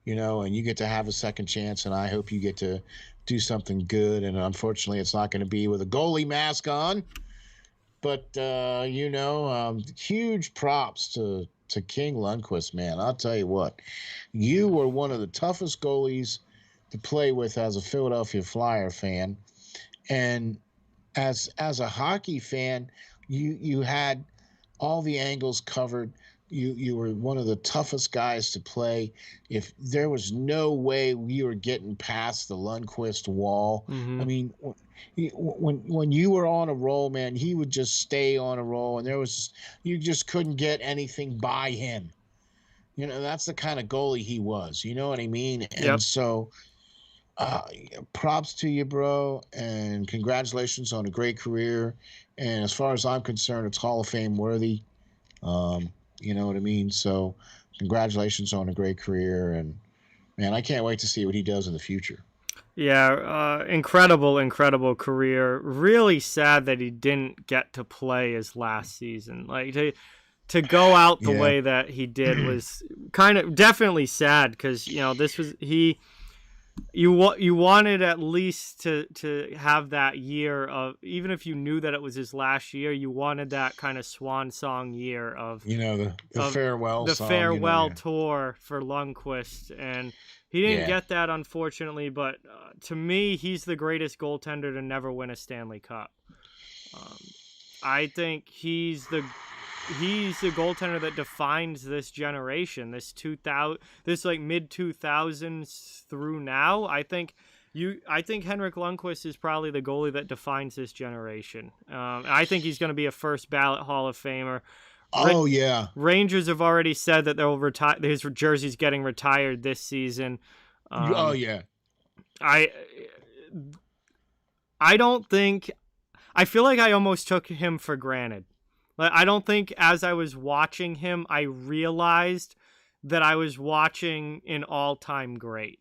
and you get to have a second chance. And I hope you get to do something good. And unfortunately, it's not going to be with a goalie mask on. But, huge props to King Lundqvist, man. I'll tell you what, you were one of the toughest goalies to play with as a Philadelphia Flyer fan. And as a hockey fan, you had all the angles covered. you were one of the toughest guys to play. If there was no way we were getting past the Lundqvist wall, Mm-hmm. I mean, when you were on a roll, man, he would just stay on a roll, and you just couldn't get anything by him. That's the kind of goalie he was. You know what I mean? And Yep. so, uh, props to you, bro, and congratulations on a great career. And as far as I'm concerned, it's Hall of Fame worthy. Um, you know what I mean? So, congratulations on a great career, and man, I can't wait to see what he does in the future. Yeah, incredible career. Really sad that he didn't get to play his last season. Like to go out the Yeah, way that he did was kind of definitely sad because this was you wanted at least to have that year of, even if you knew that it was his last year, you wanted that kind of swan song year of the of farewell the song. farewell Yeah. tour for Lundqvist, and he didn't Yeah. get that, unfortunately. But to me, he's the greatest goaltender to never win a Stanley Cup. I think he's the goaltender that defines this generation, this like mid 2000s through now. I think Henrik Lundqvist is probably the goalie that defines this generation. I think he's going to be a first ballot Hall of Famer. Oh yeah. Rangers have already said that they'll retire. His jersey's getting retired this season. Oh yeah. I don't think. I feel like I almost took him for granted. Like, I don't think as I was watching him, I realized that I was watching an all-time great.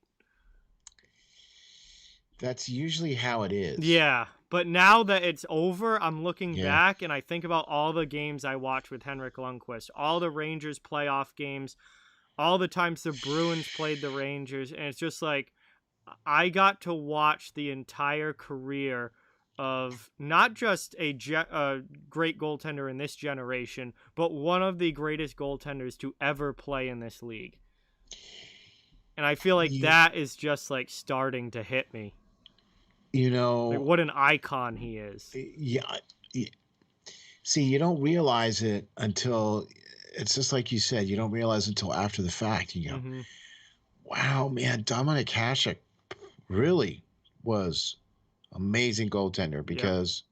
That's usually how it is. Yeah, but now that it's over, I'm looking back and I think about all the games I watched with Henrik Lundqvist, all the Rangers playoff games, all the times the Bruins played the Rangers, and it's just like I got to watch the entire career of not just a great goaltender in this generation, but one of the greatest goaltenders to ever play in this league. And I feel like that is just like starting to hit me. Like, what an icon he is. Yeah. See, you don't realize it until, it's just like you said, you don't realize until after the fact. You go, wow, man, Dominik Hasek really was amazing goaltender, because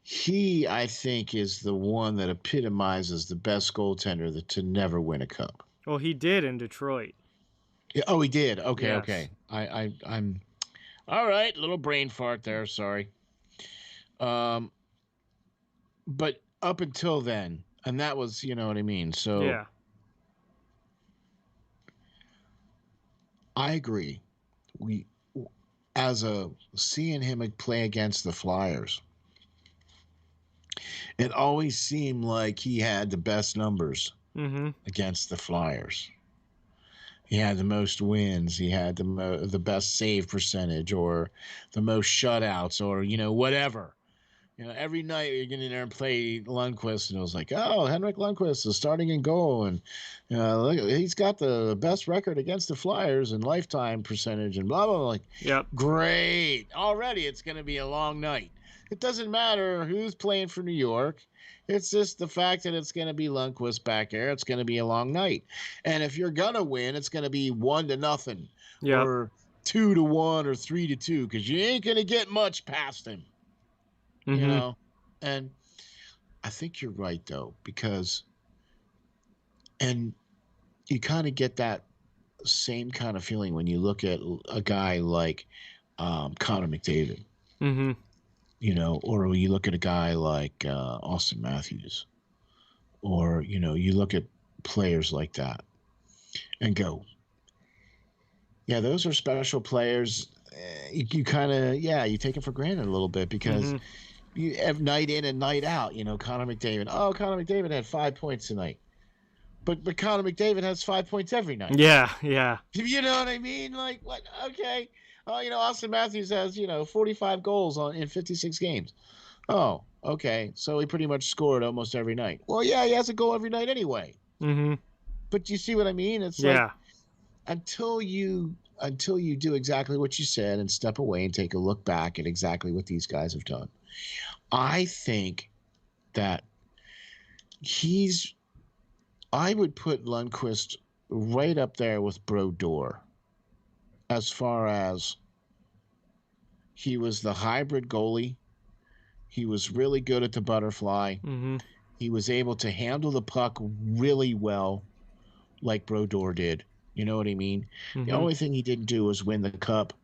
he, I think, is the one that epitomizes the best goaltender to never win a cup. Well, he did in Detroit. Yeah, oh, he did. Okay, Yes. okay. I'm all right. Little brain fart there. Sorry. But up until then, and that was, you know what I mean. So yeah, I agree. Seeing him play against the Flyers, it always seemed like he had the best numbers against the Flyers. He had the most wins. He had the best save percentage, or the most shutouts, or whatever. Every night you're getting there and play Lundqvist, and it was like, oh, Henrik Lundqvist is starting in goal, and look, he's got the best record against the Flyers and lifetime percentage, and blah blah blah. Like, yep, great. Already, it's going to be a long night. It doesn't matter who's playing for New York. It's just the fact that it's going to be Lundqvist back there. It's going to be a long night, and if you're gonna win, it's going to be 1-0, or 2-1, or 3-2, because you ain't going to get much past him. And I think you're right, though, because, and you kind of get that same kind of feeling when you look at a guy like Connor McDavid, or when you look at a guy like Austin Matthews, or, you look at players like that and go, yeah, those are special players. You kind of, you take it for granted a little bit, because you have night in and night out, Connor McDavid. Oh, Connor McDavid had 5 points tonight. But Connor McDavid has 5 points every night. Yeah. You know what I mean? Like, what? Okay. Oh, Austin Matthews has, 45 goals in 56 games. Oh, okay. So he pretty much scored almost every night. Well, yeah, he has a goal every night anyway. But you see what I mean? It's like, until you do exactly what you said and step away and take a look back at exactly what these guys have done, I think that he's I would put Lundqvist right up there with Brodeur as far as he was the hybrid goalie. He was really good at the butterfly. Mm-hmm. He was able to handle the puck really well, like Brodeur did. You know what I mean? Mm-hmm. The only thing he didn't do was win the cup,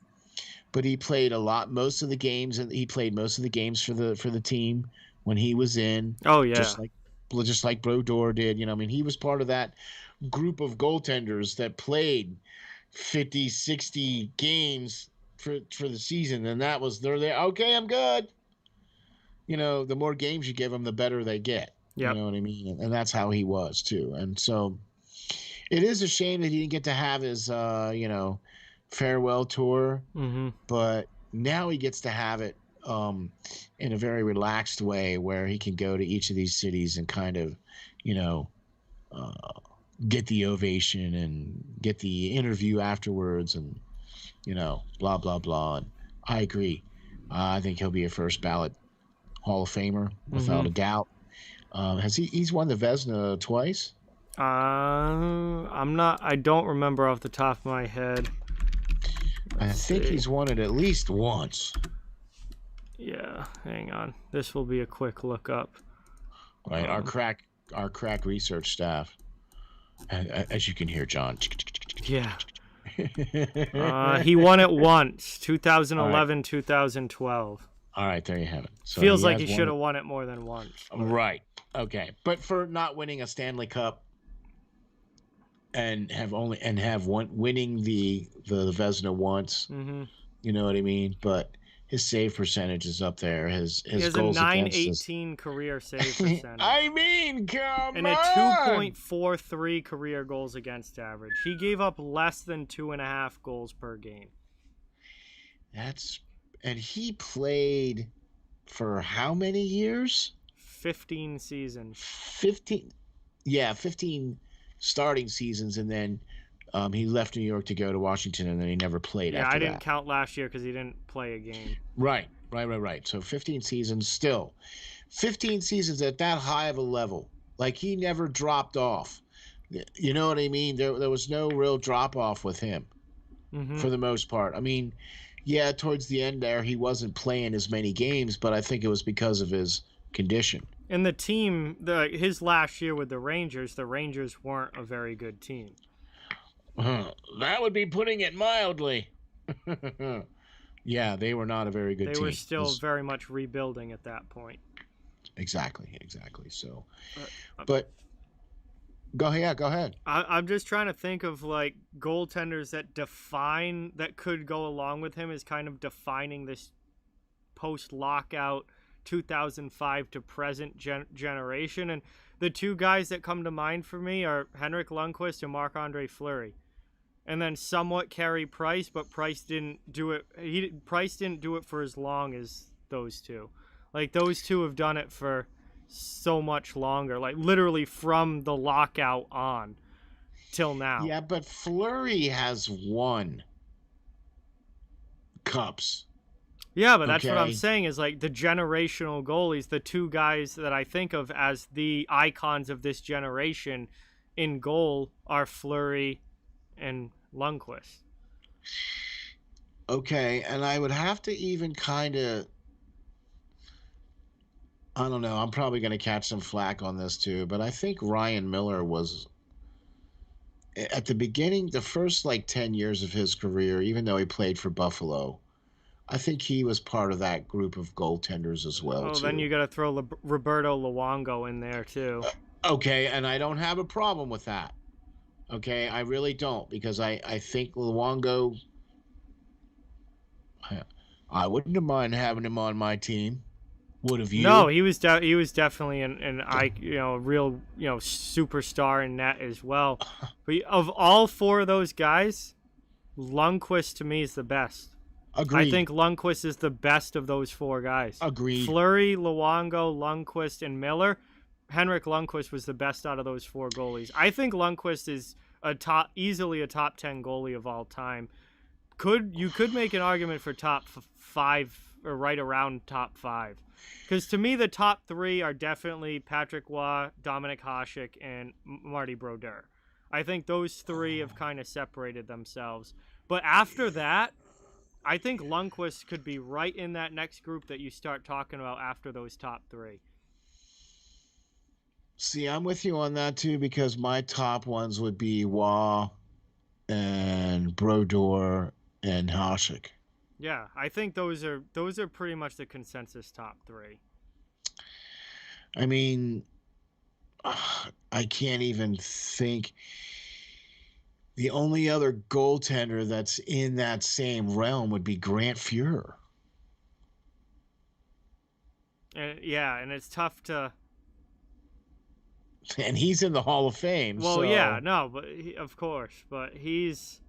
but he played most of the games, and he played most of the games for the team when he was in. Oh yeah, just like Brodeur did. You know, I mean, he was part of that group of goaltenders that played 50, 60 games for the season, and they're there. Okay, I'm good. You know, the more games you give them, the better they get. Yep. You know what I mean? And that's how he was too. And so it is a shame that he didn't get to have his, farewell tour. Mm-hmm. But now he gets to have it in a very relaxed way where he can go to each of these cities and kind of, get the ovation and get the interview afterwards and, blah, blah, blah. And I agree. I think he'll be a first ballot Hall of Famer without a doubt. He's won the Vezina twice? I don't remember off the top of my head. I think he's won it at least once. Yeah, hang on. This will be a quick look up. Right, our crack research staff, as you can hear, John. Yeah. He won it once, 2011, 2012. All right, there you have it. So feels like he should have won it more than once. But... Right. Okay, but for not winning a Stanley Cup and winning the Vezina once, you know what I mean. But his save percentage is up there. His he has goals a 918 career save percentage. I mean, come and on. And a 2.43 career goals against average. He gave up less than 2.5 goals per game. And he played for how many years? 15 seasons. 15 starting seasons, and then he left New York to go to Washington, and then he never played after that. I didn't count last year because he didn't play a game. Right. So 15 seasons still. 15 seasons at that high of a level. Like, he never dropped off. You know what I mean? There was no real drop-off with him for the most part. I mean, yeah, towards the end there, he wasn't playing as many games, but I think it was because of his condition. And the team, his last year with the Rangers weren't a very good team. That would be putting it mildly. Yeah, they were not a very good team. They were still very much rebuilding at that point. Exactly. So, but go ahead. I'm just trying to think of like goaltenders that could go along with him as kind of defining this post-lockout 2005 to present generation. And the two guys that come to mind for me are Henrik Lundqvist and Marc-Andre Fleury. And then somewhat Carey Price, but Price didn't do it. Price didn't do it for as long as those two. Like, those two have done it for so much longer, like literally from the lockout on till now. Yeah, but Fleury has won cups. Yeah, but that's what I'm saying is like the generational goalies, the two guys that I think of as the icons of this generation in goal are Fleury and Lundqvist. Okay, and I would have to even kind of, I don't know, I'm probably going to catch some flack on this too, but I think Ryan Miller was, at the beginning, the first like 10 years of his career, even though he played for Buffalo, I think he was part of that group of goaltenders as well, too. Then you got to throw Roberto Luongo in there, too. Okay, and I don't have a problem with that. Okay, I really don't, because I think Luongo, I wouldn't have mind having him on my team. Would have you? No, he was definitely a real superstar in net as well. But of all four of those guys, Lundqvist to me is the best. Agreed. I think Lundqvist is the best of those four guys. Agreed. Fleury, Luongo, Lundqvist, and Miller. Henrik Lundqvist was the best out of those four goalies. I think Lundqvist is easily a top 10 goalie of all time. You could make an argument for top 5 or right around top 5. Because to me, the top 3 are definitely Patrick Waugh, Dominic Hasek, and Marty Brodeur. I think those 3 have kind of separated themselves. But after that, I think Lundqvist could be right in that next group that you start talking about after those top 3. See, I'm with you on that too, because my top ones would be Waugh and Brodeur and Hasek. Yeah, I think those are pretty much the consensus top 3. I mean, I can't even think. The only other goaltender that's in that same realm would be Grant Fuhrer. And and it's tough to. And he's in the Hall of Fame. Well, so... yeah, no, but of course, but he's.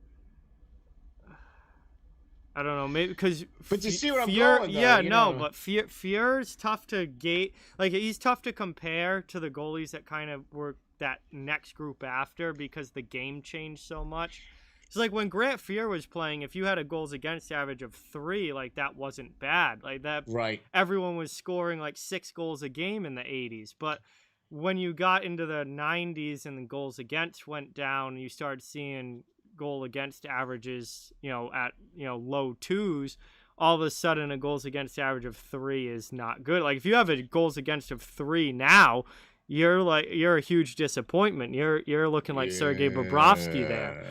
I don't know, maybe because. But you see what I'm going, though. Yeah, no, but Fuhrer's tough to gate. Like, he's tough to compare to the goalies that kind of were that next group after, because the game changed so much. It's like when Grant Fuhrer was playing, if you had a goals against average of 3, like, that wasn't bad. Like, that. Right. Everyone was scoring like 6 goals a game in the 80s, but when you got into the 90s and the goals against went down, you started seeing goal against averages, at, low 2s, all of a sudden a goals against average of 3 is not good. Like, if you have a goals against of 3 now, you're a huge disappointment. You're looking like Sergei Bobrovsky there.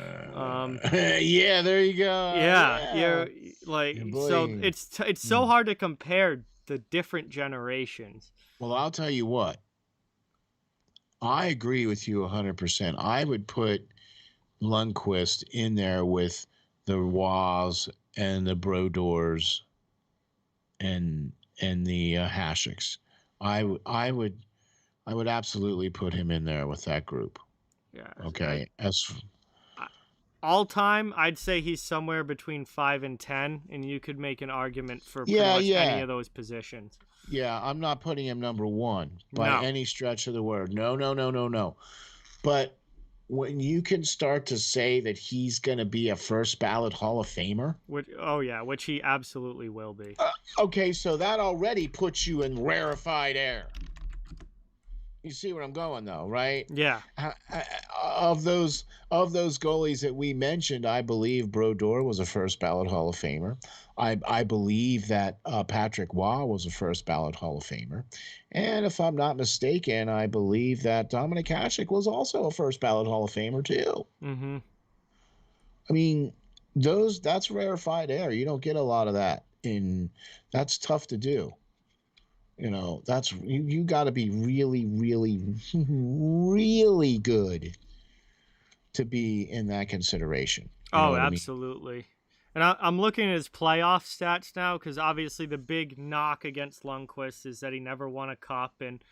Yeah, there you go. Yeah. You're like, so it's so hard to compare the different generations. Well, I'll tell you what. I agree with you 100%. I would put Lundqvist in there with the Waughs and the Brodeurs and the Haseks. I would absolutely put him in there with that group. Yeah. Okay. All time, I'd say he's somewhere between 5 and 10, and you could make an argument for pretty much any of those positions. Yeah, I'm not putting him number 1 by any stretch of the word. No. But when you can start to say that he's going to be a first ballot Hall of Famer. Which he absolutely will be. Okay, so that already puts you in rarefied air. You see where I'm going, though, right? Yeah. Of those goalies that we mentioned, I believe Brodeur was a first ballot Hall of Famer. I believe that Patrick Waugh was a first ballot Hall of Famer. And if I'm not mistaken, I believe that Dominic Hasek was also a first ballot Hall of Famer too. Mm-hmm. I mean, that's rarefied air. You don't get a lot of that. That's tough to do. That's you got to be really, really, really good to be in that consideration. Absolutely. I mean? And I'm looking at his playoff stats now, because obviously the big knock against Lundqvist is that he never won a cup, and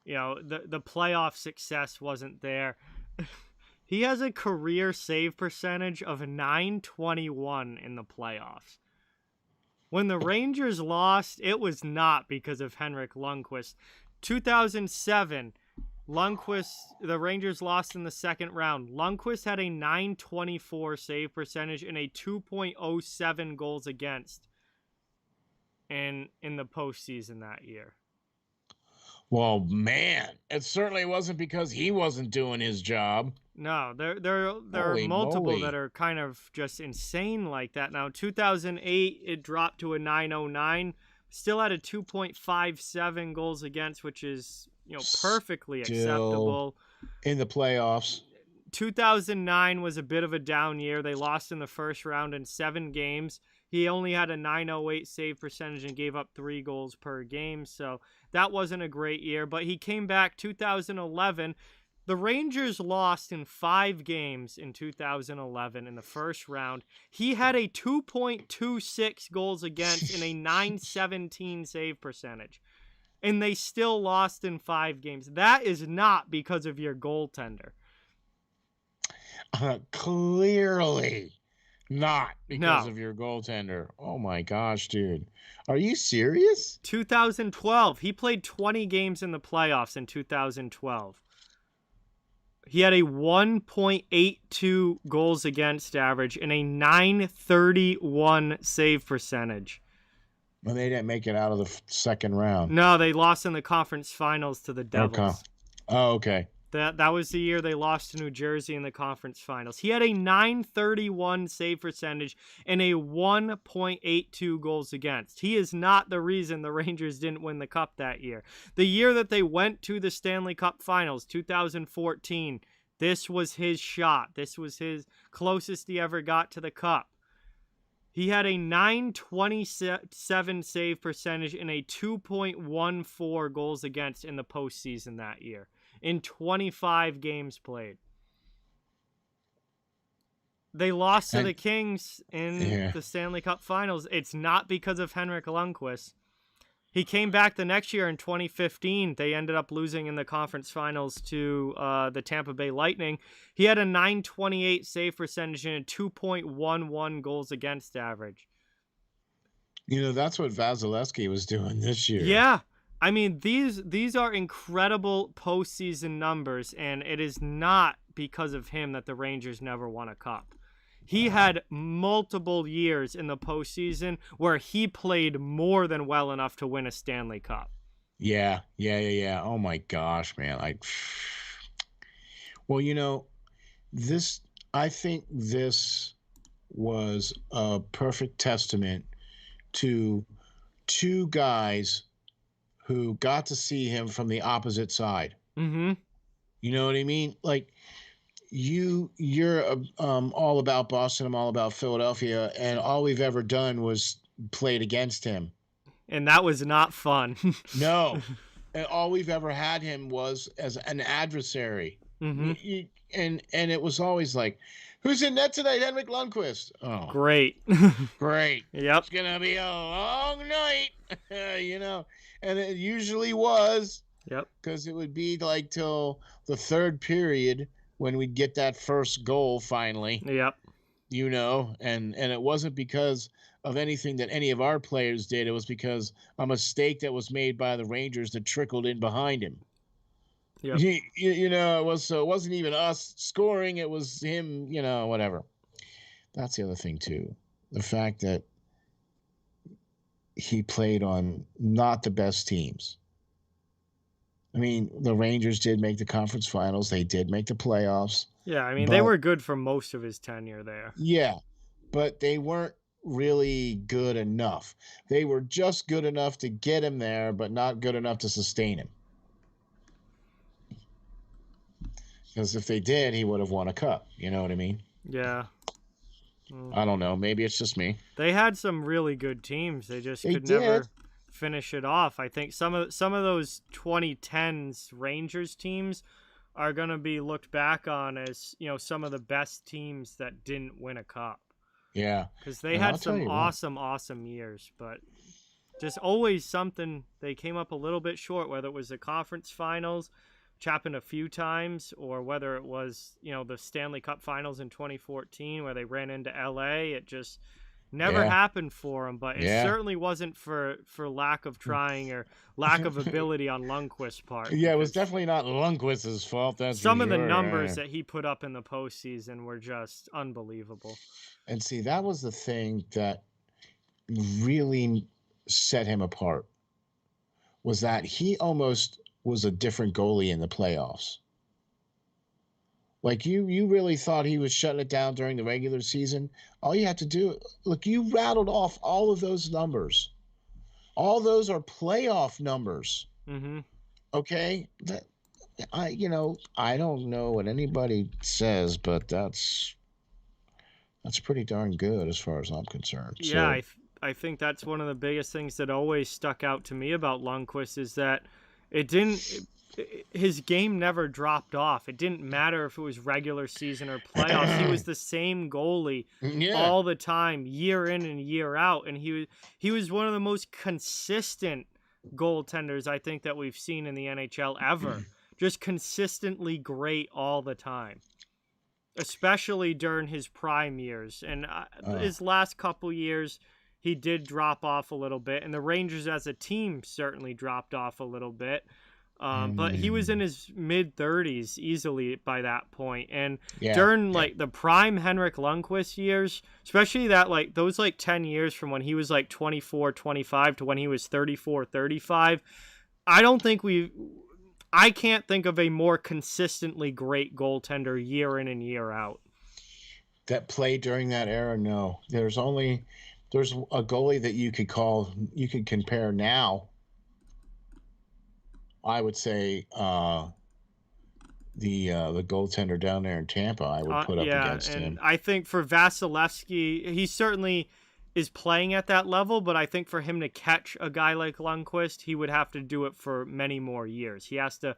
the playoff success wasn't there. He has a career save percentage of .921 in the playoffs. When the Rangers lost, it was not because of Henrik Lundqvist. 2007, the Rangers lost in the second round. Lundqvist had a .924 save percentage and a 2.07 goals against in the postseason that year. Well, man, it certainly wasn't because he wasn't doing his job. No, there are multiple that are kind of just insane like that. Now, 2008, it dropped to a .909. Still had a 2.57 goals against, which is perfectly acceptable. In the playoffs. 2009 was a bit of a down year. They lost in the first round in 7 games. He only had a .908 save percentage and gave up 3 goals per game, so that wasn't a great year. But he came back 2011. The Rangers lost in 5 games in 2011 in the first round. He had a 2.26 goals against and a .917 save percentage. And they still lost in 5 games. That is not because of your goaltender. Clearly not because of your goaltender. Oh my gosh, dude. Are you serious? 2012. He played 20 games in the playoffs in 2012. He had a 1.82 goals against average and a .931 save percentage. Well, they didn't make it out of the second round. No, they lost in the conference finals to the Okay. Devils. Oh, okay. That was the year they lost to New Jersey in the conference finals. He had a .931 save percentage and a 1.82 goals against. He is not the reason the Rangers didn't win the cup that year. The year that they went to the Stanley Cup Finals, 2014, this was his shot. This was his closest he ever got to the cup. He had a .927 save percentage and a 2.14 goals against in the postseason that year, in 25 games played. They lost to the Kings in the Stanley Cup Finals. It's not because of Henrik Lundqvist. He came back the next year in 2015. They ended up losing in the conference finals to the Tampa Bay Lightning. He had a .928 save percentage and a 2.11 goals against average. You know, that's what Vasilevsky was doing this year. Yeah. I mean, these are incredible postseason numbers, and it is not because of him that the Rangers never won a cup. He had multiple years in the postseason where he played more than well enough to win a Stanley Cup. Yeah. Oh my gosh, man. Well, you know, I think this was a perfect testament to two guys who got to see him from the opposite side. Mm-hmm. You know what I mean? Like, you're all about Boston, I'm all about Philadelphia, and all we've ever done was played against him. And that was not fun. No. And all we've ever had him was as an adversary. Mm-hmm. And it was always like, who's in net tonight? Henrik Lundqvist. Oh, great. Great. Yep. It's gonna be a long night. You know, and it usually was. Yep. Because it would be like till the third period when we'd get that first goal finally. Yep. You know, and it wasn't because of anything that any of our players did. It was because a mistake that was made by the Rangers that trickled in behind him. Yep. You know, it wasn't even us scoring. It was him, you know, whatever. That's the other thing, too. The fact that he played on not the best teams. I mean, the Rangers did make the conference finals. They did make the playoffs. Yeah, I mean, they were good for most of his tenure there. Yeah, but they weren't really good enough. They were just good enough to get him there, but not good enough to sustain him. Because if they did, he would have won a cup. You know what I mean? Yeah. I don't know. Maybe it's just me. They had some really good teams. They just could never finish it off. I think some of those 2010s Rangers teams are going to be looked back on as, you know, some of the best teams that didn't win a cup. Yeah. Because they had some awesome years, but just always something, they came up a little bit short, whether it was the conference finals, which happened a few times, or whether it was, you know, the Stanley Cup finals in 2014 where they ran into LA. It just never happened for them, but it certainly wasn't for lack of trying or lack of ability on Lundqvist's part. Yeah, it was definitely not Lundqvist's fault. That's some of the numbers that he put up in the postseason were just unbelievable. And see, that was the thing that really set him apart, was that he almost was a different goalie in the playoffs. Like, you really thought he was shutting it down during the regular season. All you have to do, look, you rattled off all of those numbers. All those are playoff numbers. Mm-hmm. Okay? I don't know what anybody says, but that's pretty darn good as far as I'm concerned. Yeah, so, I think that's one of the biggest things that always stuck out to me about Lundqvist is that his game never dropped off. It didn't matter if it was regular season or playoffs. He was the same goalie all the time, year in and year out. And he was one of the most consistent goaltenders I think that we've seen in the NHL ever. Just consistently great all the time, especially during his prime years. And his last couple years, he did drop off a little bit. And the Rangers as a team certainly dropped off a little bit. But he was in his mid-30s easily by that point. And Yeah, during, yeah. like, the prime Henrik Lundqvist years, especially that, like, those, like, 10 years from when he was, like, 24, 25 to when he was 34, 35, I don't think I can't think of a more consistently great goaltender year in and year out. That played during that era, no. There's a goalie that you could compare now. I would say the goaltender down there in Tampa, I would put up Yeah, against and him. I think for Vasilevsky, he certainly is playing at that level, but I think for him to catch a guy like Lundqvist, he would have to do it for many more years. He has to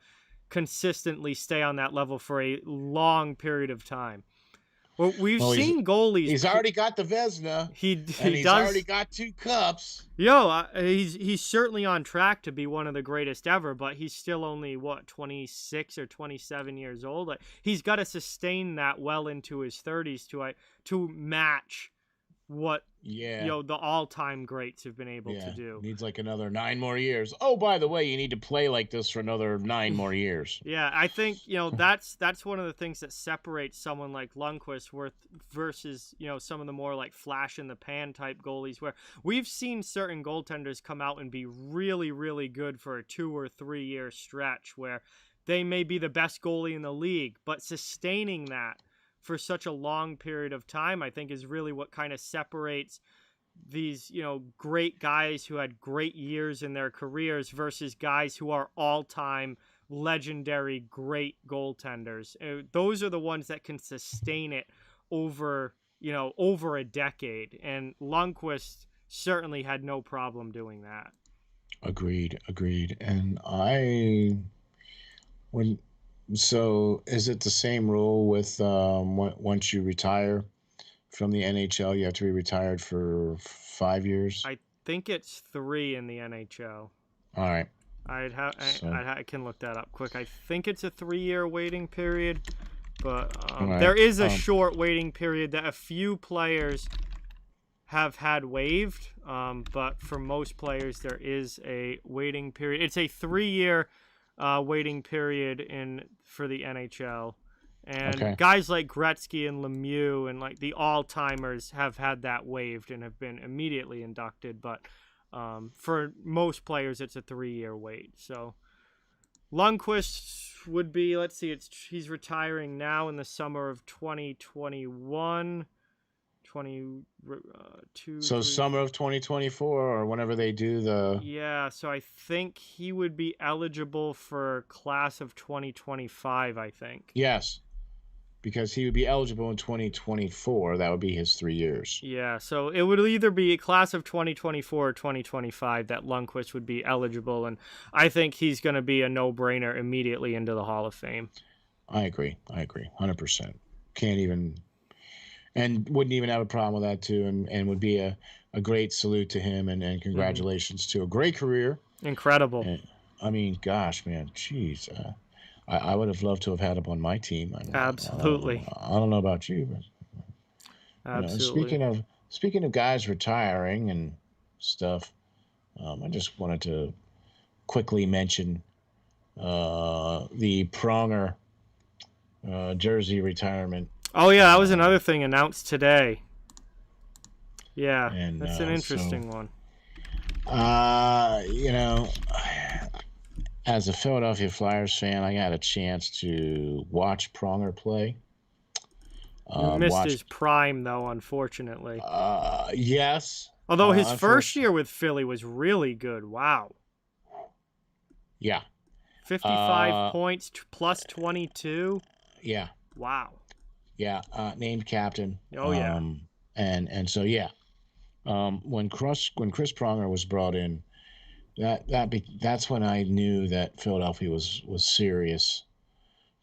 consistently stay on that level for a long period of time. Well, we've seen goalies. He's already got the Vezina. He he's does. already got 2 cups. He's certainly on track to be one of the greatest ever, but he's still only 26 or 27 years old. Like, he's got to sustain that well into his 30s to match what the all-time greats have been able to do. Needs like another 9 more years. Oh, by the way, you need to play like this for another 9 more years. Yeah, I think that's one of the things that separates someone like Lundqvist versus some of the more like flash in the pan type goalies, where we've seen certain goaltenders come out and be really, really good for a 2 or 3 year stretch where they may be the best goalie in the league, but sustaining that for such a long period of time, I think, is really what kind of separates these, great guys who had great years in their careers versus guys who are all-time legendary great goaltenders. Those are the ones that can sustain it over a decade. And Lundqvist certainly had no problem doing that. Agreed. And so is it the same rule with once you retire from the NHL, you have to be retired for 5 years? I think it's 3 in the NHL. All right. I can look that up quick. I think it's a 3-year waiting period, but right. There is a short waiting period that a few players have had waived, but for most players there is a waiting period. It's a 3-year waiting period for the NHL. And guys like Gretzky and Lemieux and like the all-timers have had that waived and have been immediately inducted. But for most players, it's a 3-year wait. So Lundqvist would be, let's see, he's retiring now in the summer of 2021. 22. So summer of 2024 or whenever they do the... Yeah, so I think he would be eligible for class of 2025, I think. Yes, because he would be eligible in 2024. That would be his 3 years. Yeah, so it would either be a class of 2024 or 2025 that Lundqvist would be eligible, and I think he's going to be a no-brainer immediately into the Hall of Fame. I agree, 100%. Can't even... And wouldn't even have a problem with that, too, and would be a great salute to him, and congratulations to a great career. Incredible. And, I mean, gosh, man, jeez. I would have loved to have had him on my team. Absolutely. I don't know about you, but absolutely. Speaking of guys retiring and stuff, I just wanted to quickly mention the Pronger jersey retirement. Oh, yeah, that was another thing announced today. Yeah, and, that's an interesting one. As a Philadelphia Flyers fan, I got a chance to watch Pronger play. You missed his prime, though, unfortunately. Yes. Although his first year with Philly was really good. Wow. Yeah. 55 points plus 22. Yeah. Wow. Yeah, named captain. Oh yeah. And so yeah, when Chris Pronger was brought in, that's when I knew that Philadelphia was serious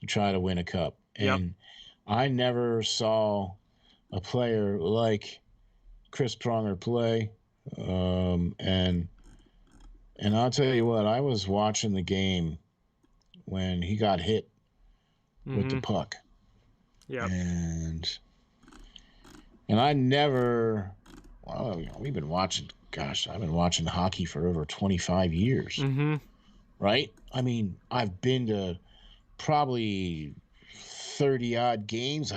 to try to win a cup. And I never saw a player like Chris Pronger play. And I'll tell you what, I was watching the game when he got hit with the puck. Yeah. And I never, we've been watching, I've been watching hockey for over 25 years. Mm-hmm. right? I mean, I've been to probably 30 odd games.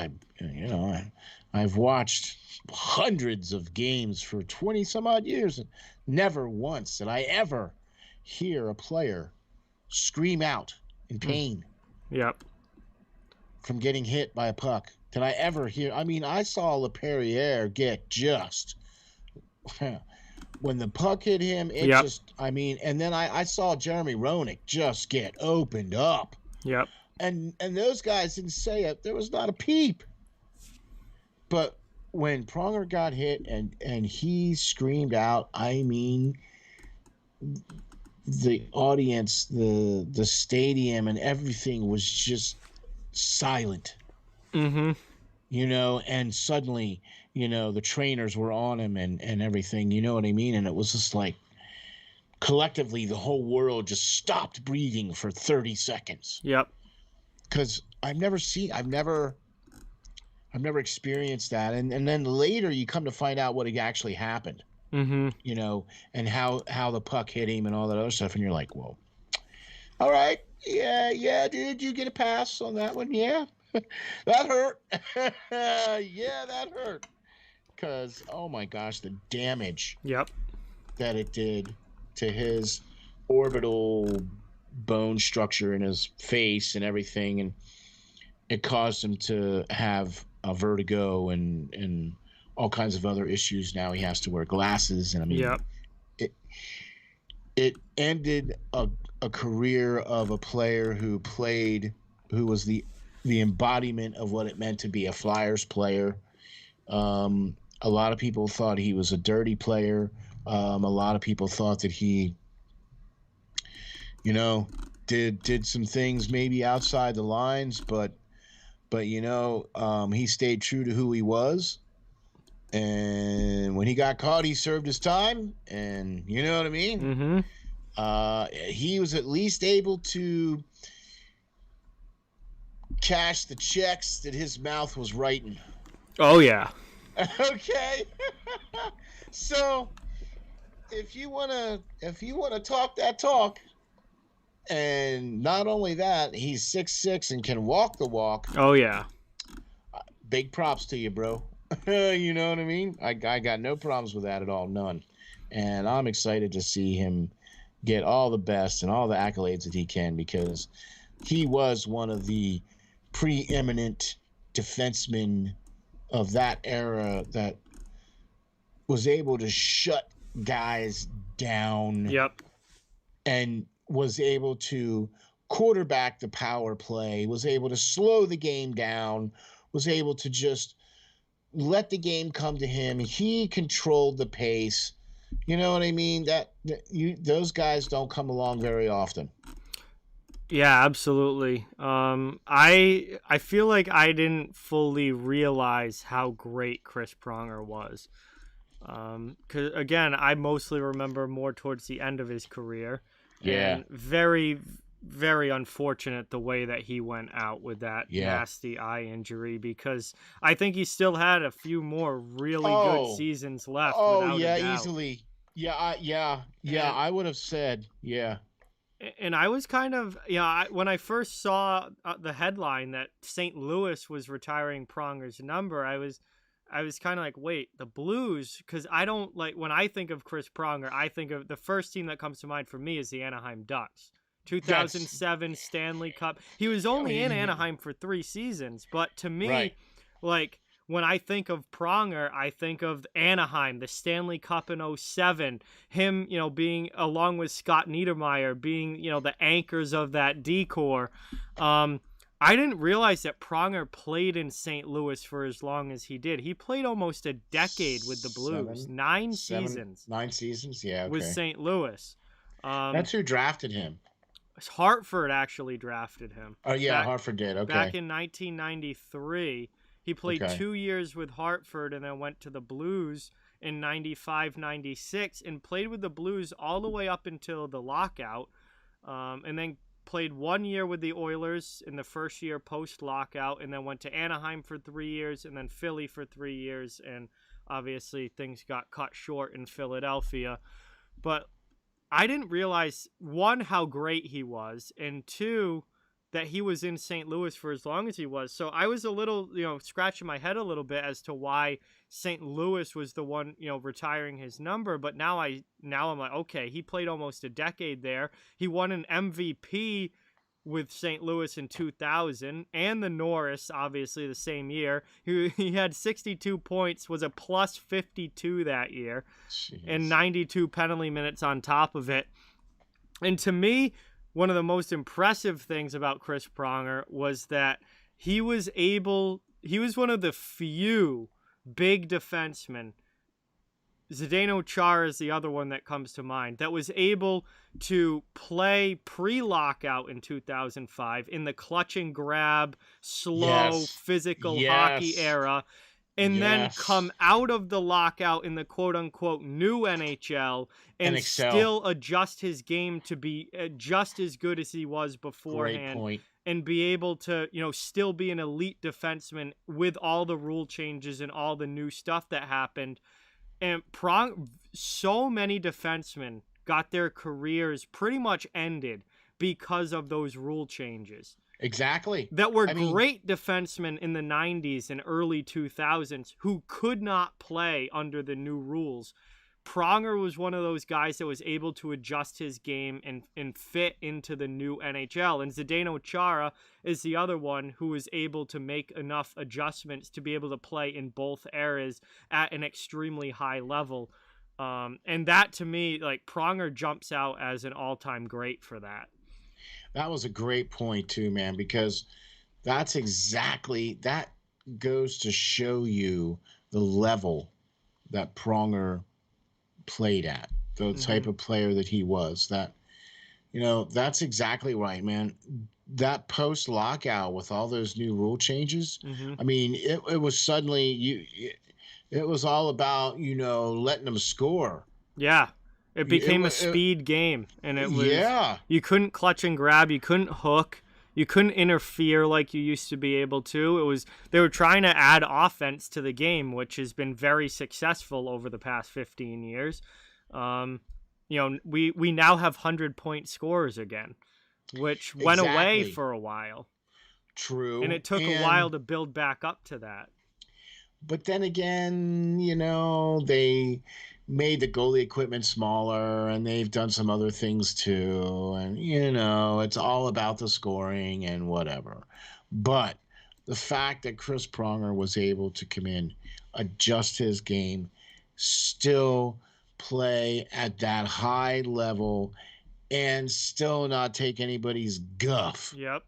I've watched hundreds of games for 20 some odd years, and never once did I ever hear a player scream out in pain Yep. from getting hit by a puck. Did I ever hear? I mean, I saw LaPerriere get just when the puck hit him, it Yep. just, I mean, and then I saw Jeremy Roenick just get opened up. Yep. And those guys didn't say it. There was not a peep. But when Pronger got hit and he screamed out, I mean, the audience, the stadium, and everything was just silent. Mm-hmm. And suddenly, the trainers were on him and everything. You know what I mean? And it was just like collectively the whole world just stopped breathing for 30 seconds. Yep. Because I've never experienced that. And then later you come to find out what actually happened. Mm-hmm. And how the puck hit him and all that other stuff. And you're like, whoa, all right. Yeah, dude, you get a pass on that one. Yeah, that hurt. Yeah, that hurt. Because, oh my gosh, the damage that it did to his orbital bone structure in his face and everything. And it caused him to have a vertigo and all kinds of other issues. Now he has to wear glasses. And I mean, it ended a career of a player who was the embodiment of what it meant to be a Flyers player. A lot of people thought he was a dirty player. A lot of people thought that he, did some things maybe outside the lines, but he stayed true to who he was. And when he got caught, he served his time. And you know what I mean? Mm-hmm. He was at least able to cash the checks that his mouth was writing. Oh, yeah. Okay. So if you wanna talk that talk, and not only that, he's 6'6" and can walk the walk. Oh, yeah. Big props to you, bro. You know what I mean? I got no problems with that at all, none. And I'm excited to see him get all the best and all the accolades that he can, because he was one of the preeminent defensemen of that era that was able to shut guys down. Yep. And was able to quarterback the power play, was able to slow the game down, was able to just let the game come to him. He controlled the pace. You know what I mean? Those guys don't come along very often. Yeah, absolutely. I feel like I didn't fully realize how great Chris Pronger was. 'Cause again, I mostly remember more towards the end of his career. Yeah. And very, very unfortunate the way that he went out with that nasty eye injury, because I think he still had a few more really good seasons left. Oh, without a doubt. Easily. Yeah. I would have said, yeah. And I was kind of, when I first saw the headline that St. Louis was retiring Pronger's number, I was kind of like, wait, the Blues? Because I don't like, when I think of Chris Pronger, I think of the first team that comes to mind for me is the Anaheim Ducks. 2007 Stanley Cup. He was only in Anaheim for 3 seasons, but to me, like, when I think of Pronger, I think of Anaheim, the Stanley Cup in 07, him, being, along with Scott Niedermayer, being, the anchors of that decor. I didn't realize that Pronger played in St. Louis for as long as he did. He played almost a decade with the Blues. 9 seasons. 9 seasons, yeah. Okay. With St. Louis. That's who drafted him. Hartford actually drafted him. Oh, yeah, Hartford did. Okay. Back in 1993. He played 2 years with Hartford and then went to the Blues in 95-96 and played with the Blues all the way up until the lockout. And then played 1 year with the Oilers in the first year post-lockout, and then went to Anaheim for 3 years, and then Philly for 3 years, and obviously things got cut short in Philadelphia. But I didn't realize, one, how great he was, and two, that he was in St. Louis for as long as he was. So I was a little, scratching my head a little bit as to why St. Louis was the one, retiring his number. But now I'm like, okay, he played almost a decade there. He won an MVP with St. Louis in 2000 and the Norris, obviously, the same year. He had 62 points, was a plus 52 that year. Jeez. And 92 penalty minutes on top of it. And to me, one of the most impressive things about Chris Pronger was that he was one of the few big defensemen, Zdeno Chara is the other one that comes to mind, that was able to play pre-lockout in 2005 in the clutch and grab, slow, physical hockey era, and then come out of the lockout in the quote-unquote new NHL and still adjust his game to be just as good as he was beforehand. Great point. And be able to, still be an elite defenseman with all the rule changes and all the new stuff that happened. And so many defensemen got their careers pretty much ended because of those rule changes. Exactly. That were great defensemen in the 90s and early 2000s who could not play under the new rules. Pronger was one of those guys that was able to adjust his game and fit into the new NHL. And Zdeno Chara is the other one who was able to make enough adjustments to be able to play in both eras at an extremely high level. And that, to me, like, Pronger jumps out as an all-time great for that. That was a great point too, man, because that goes to show you the level that Pronger played at, the type of player that he was. That, that's exactly right, man. That post lockout with all those new rule changes, I mean, it was suddenly it was all about, letting them score. Yeah. It became a speed game, and it was you couldn't clutch and grab, you couldn't hook, you couldn't interfere like you used to be able to. They were trying to add offense to the game, which has been very successful over the past 15 years. We now have 100-point scorers again, which went away for a while. True. And it took a while to build back up to that. But then again, they made the goalie equipment smaller, and they've done some other things too. And, it's all about the scoring and whatever. But the fact that Chris Pronger was able to come in, adjust his game, still play at that high level, and still not take anybody's guff. Yep.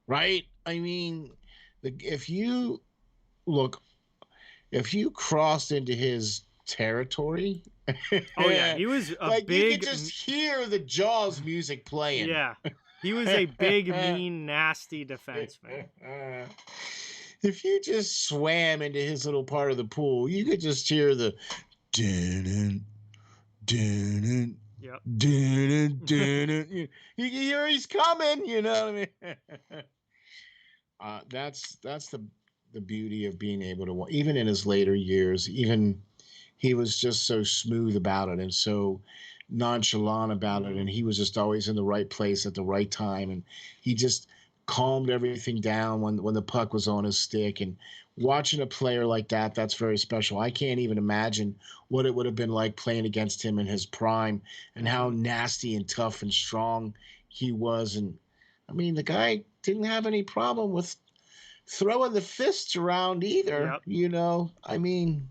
Right? I mean, if you crossed into his territory, oh yeah, he was a big. You could just hear the Jaws music playing. Yeah, he was a big, mean, nasty defenseman. If you just swam into his little part of the pool, you could just hear the dun dun. Yep. Dun, dun, dun. You can hear he's coming. You know what I mean? That's the beauty of being able to, even in his later years, he was just so smooth about it and so nonchalant about it, and he was just always in the right place at the right time, and he just calmed everything down when the puck was on his stick. And watching a player like that, that's very special. I can't even imagine what it would have been like playing against him in his prime and how nasty and tough and strong he was. And I mean, the guy didn't have any problem with throwing the fists around either. Yep. I mean,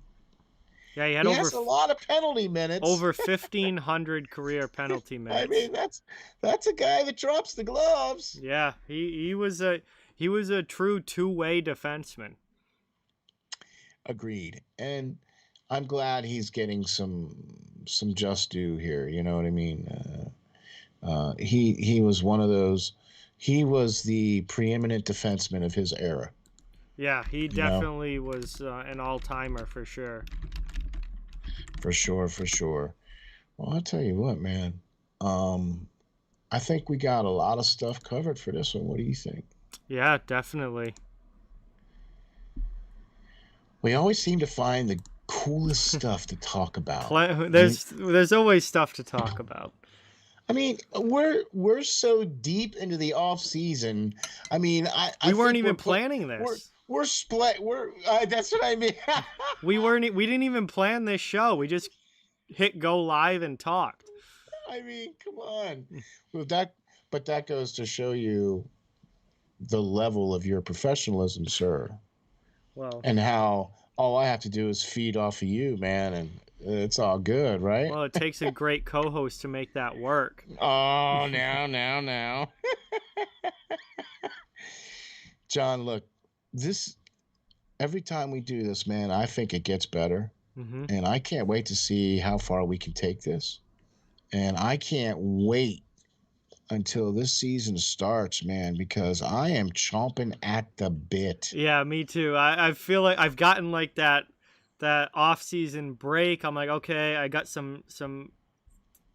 yeah, he had has a lot of penalty minutes. Over 1,500 career penalty minutes. I mean, that's a guy that drops the gloves. Yeah, he was a true two-way defenseman. Agreed. And I'm glad he's getting some just due here. You know what I mean? He was one of those. He was the preeminent defenseman of his era. Yeah, he definitely was an all-timer for sure. For sure. Well, I'll tell you what, man. I think we got a lot of stuff covered for this one. What do you think? Yeah, definitely. We always seem to find the coolest stuff to talk about. There's always stuff to talk about. I mean, we're so deep into the off season. I mean, I We weren't think even planning we're this. we're split. That's what I mean. We didn't even plan this show. We just hit go live and talked. I mean, come on. But that goes to show you the level of your professionalism, sir, Well, and how all I have to do is feed off of you, man, and it's all good, right? it takes a great co-host to make that work. Oh, now. John, look, this every time we do this, man, I think it gets better. Mm-hmm. And I can't wait to see how far we can take this. And I can't wait until this season starts, man, because I am chomping at the bit. Yeah, me too. I feel like I've gotten like that off-season break. I'm like, okay, I got some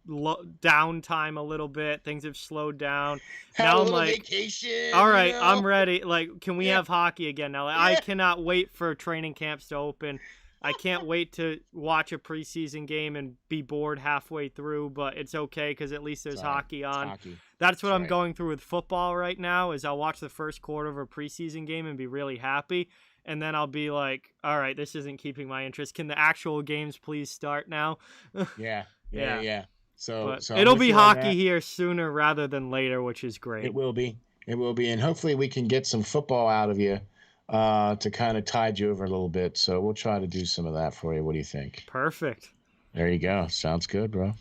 downtime a little bit. Things have slowed down. Now I'm like, vacation. all right, I'm ready. Like, can we have hockey again now? Like, I cannot wait for training camps to open. I can't wait to watch a preseason game and be bored halfway through, but it's okay because at least there's hockey on. Hockey. That's what I'm going through with football right now is I'll watch the first quarter of a preseason game and be really happy, and then I'll be like, all right, this isn't keeping my interest. Can the actual games please start now? Yeah. So it'll be hockey here sooner rather than later, which is great. It will be. And hopefully we can get some football out of you to kind of tide you over a little bit. So we'll try to do some of that for you. What do you think? Perfect. There you go. Sounds good, bro.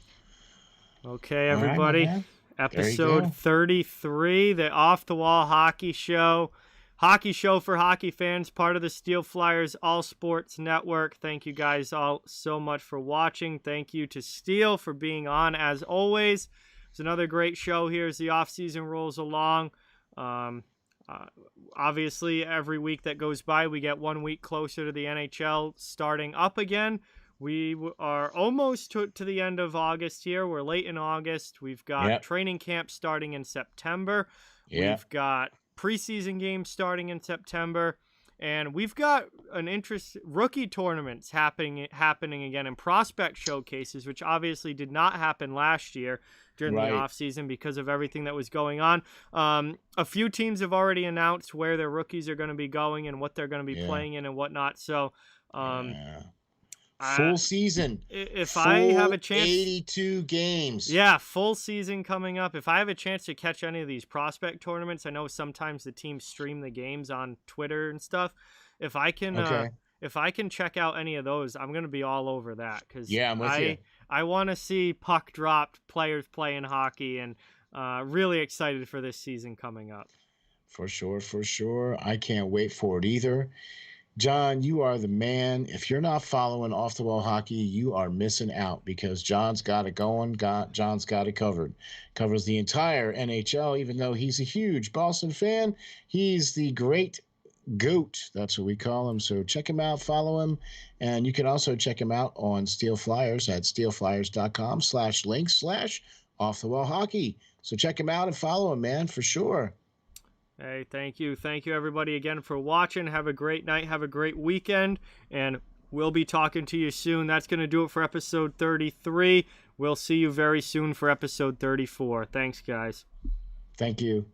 Okay, everybody. Right, episode 33, the Off the Wall Hockey Show. Hockey show for hockey fans, part of the Steel Flyers All Sports Network. Thank you guys all so much for watching. Thank you to Steel for being on as always. It's another great show here as the offseason rolls along. Obviously, every week that goes by, we get 1 week closer to the NHL starting up again. We are almost to the end of August here. We're late in August. We've got training camp starting in September. We've got preseason games starting in September. And we've got rookie tournaments happening again, and prospect showcases, which obviously did not happen last year during the offseason because of everything that was going on. A few teams have already announced where their rookies are going to be going and what they're going to be playing in and whatnot. So full season. If I have a chance, 82 games. Yeah, full season coming up. If I have a chance to catch any of these prospect tournaments, I know sometimes the teams stream the games on Twitter and stuff. If I can check out any of those, I'm going to be all over that because I'm with you. I want to see puck dropped players playing hockey, and really excited for this season coming up. For sure. I can't wait for it either. John, you are the man. If you're not following Off the Wall Hockey, you are missing out because John's got it going. John's got it covered. Covers the entire NHL, even though he's a huge Boston fan. He's the great GOAT. That's what we call him. So check him out, follow him. And you can also check him out on Steel Flyers at steelflyers.com/links/Off the Wall Hockey. So check him out and follow him, man, for sure. Hey, thank you. Thank you, everybody, again for watching. Have a great night. Have a great weekend. And we'll be talking to you soon. That's going to do it for episode 33. We'll see you very soon for episode 34. Thanks, guys. Thank you.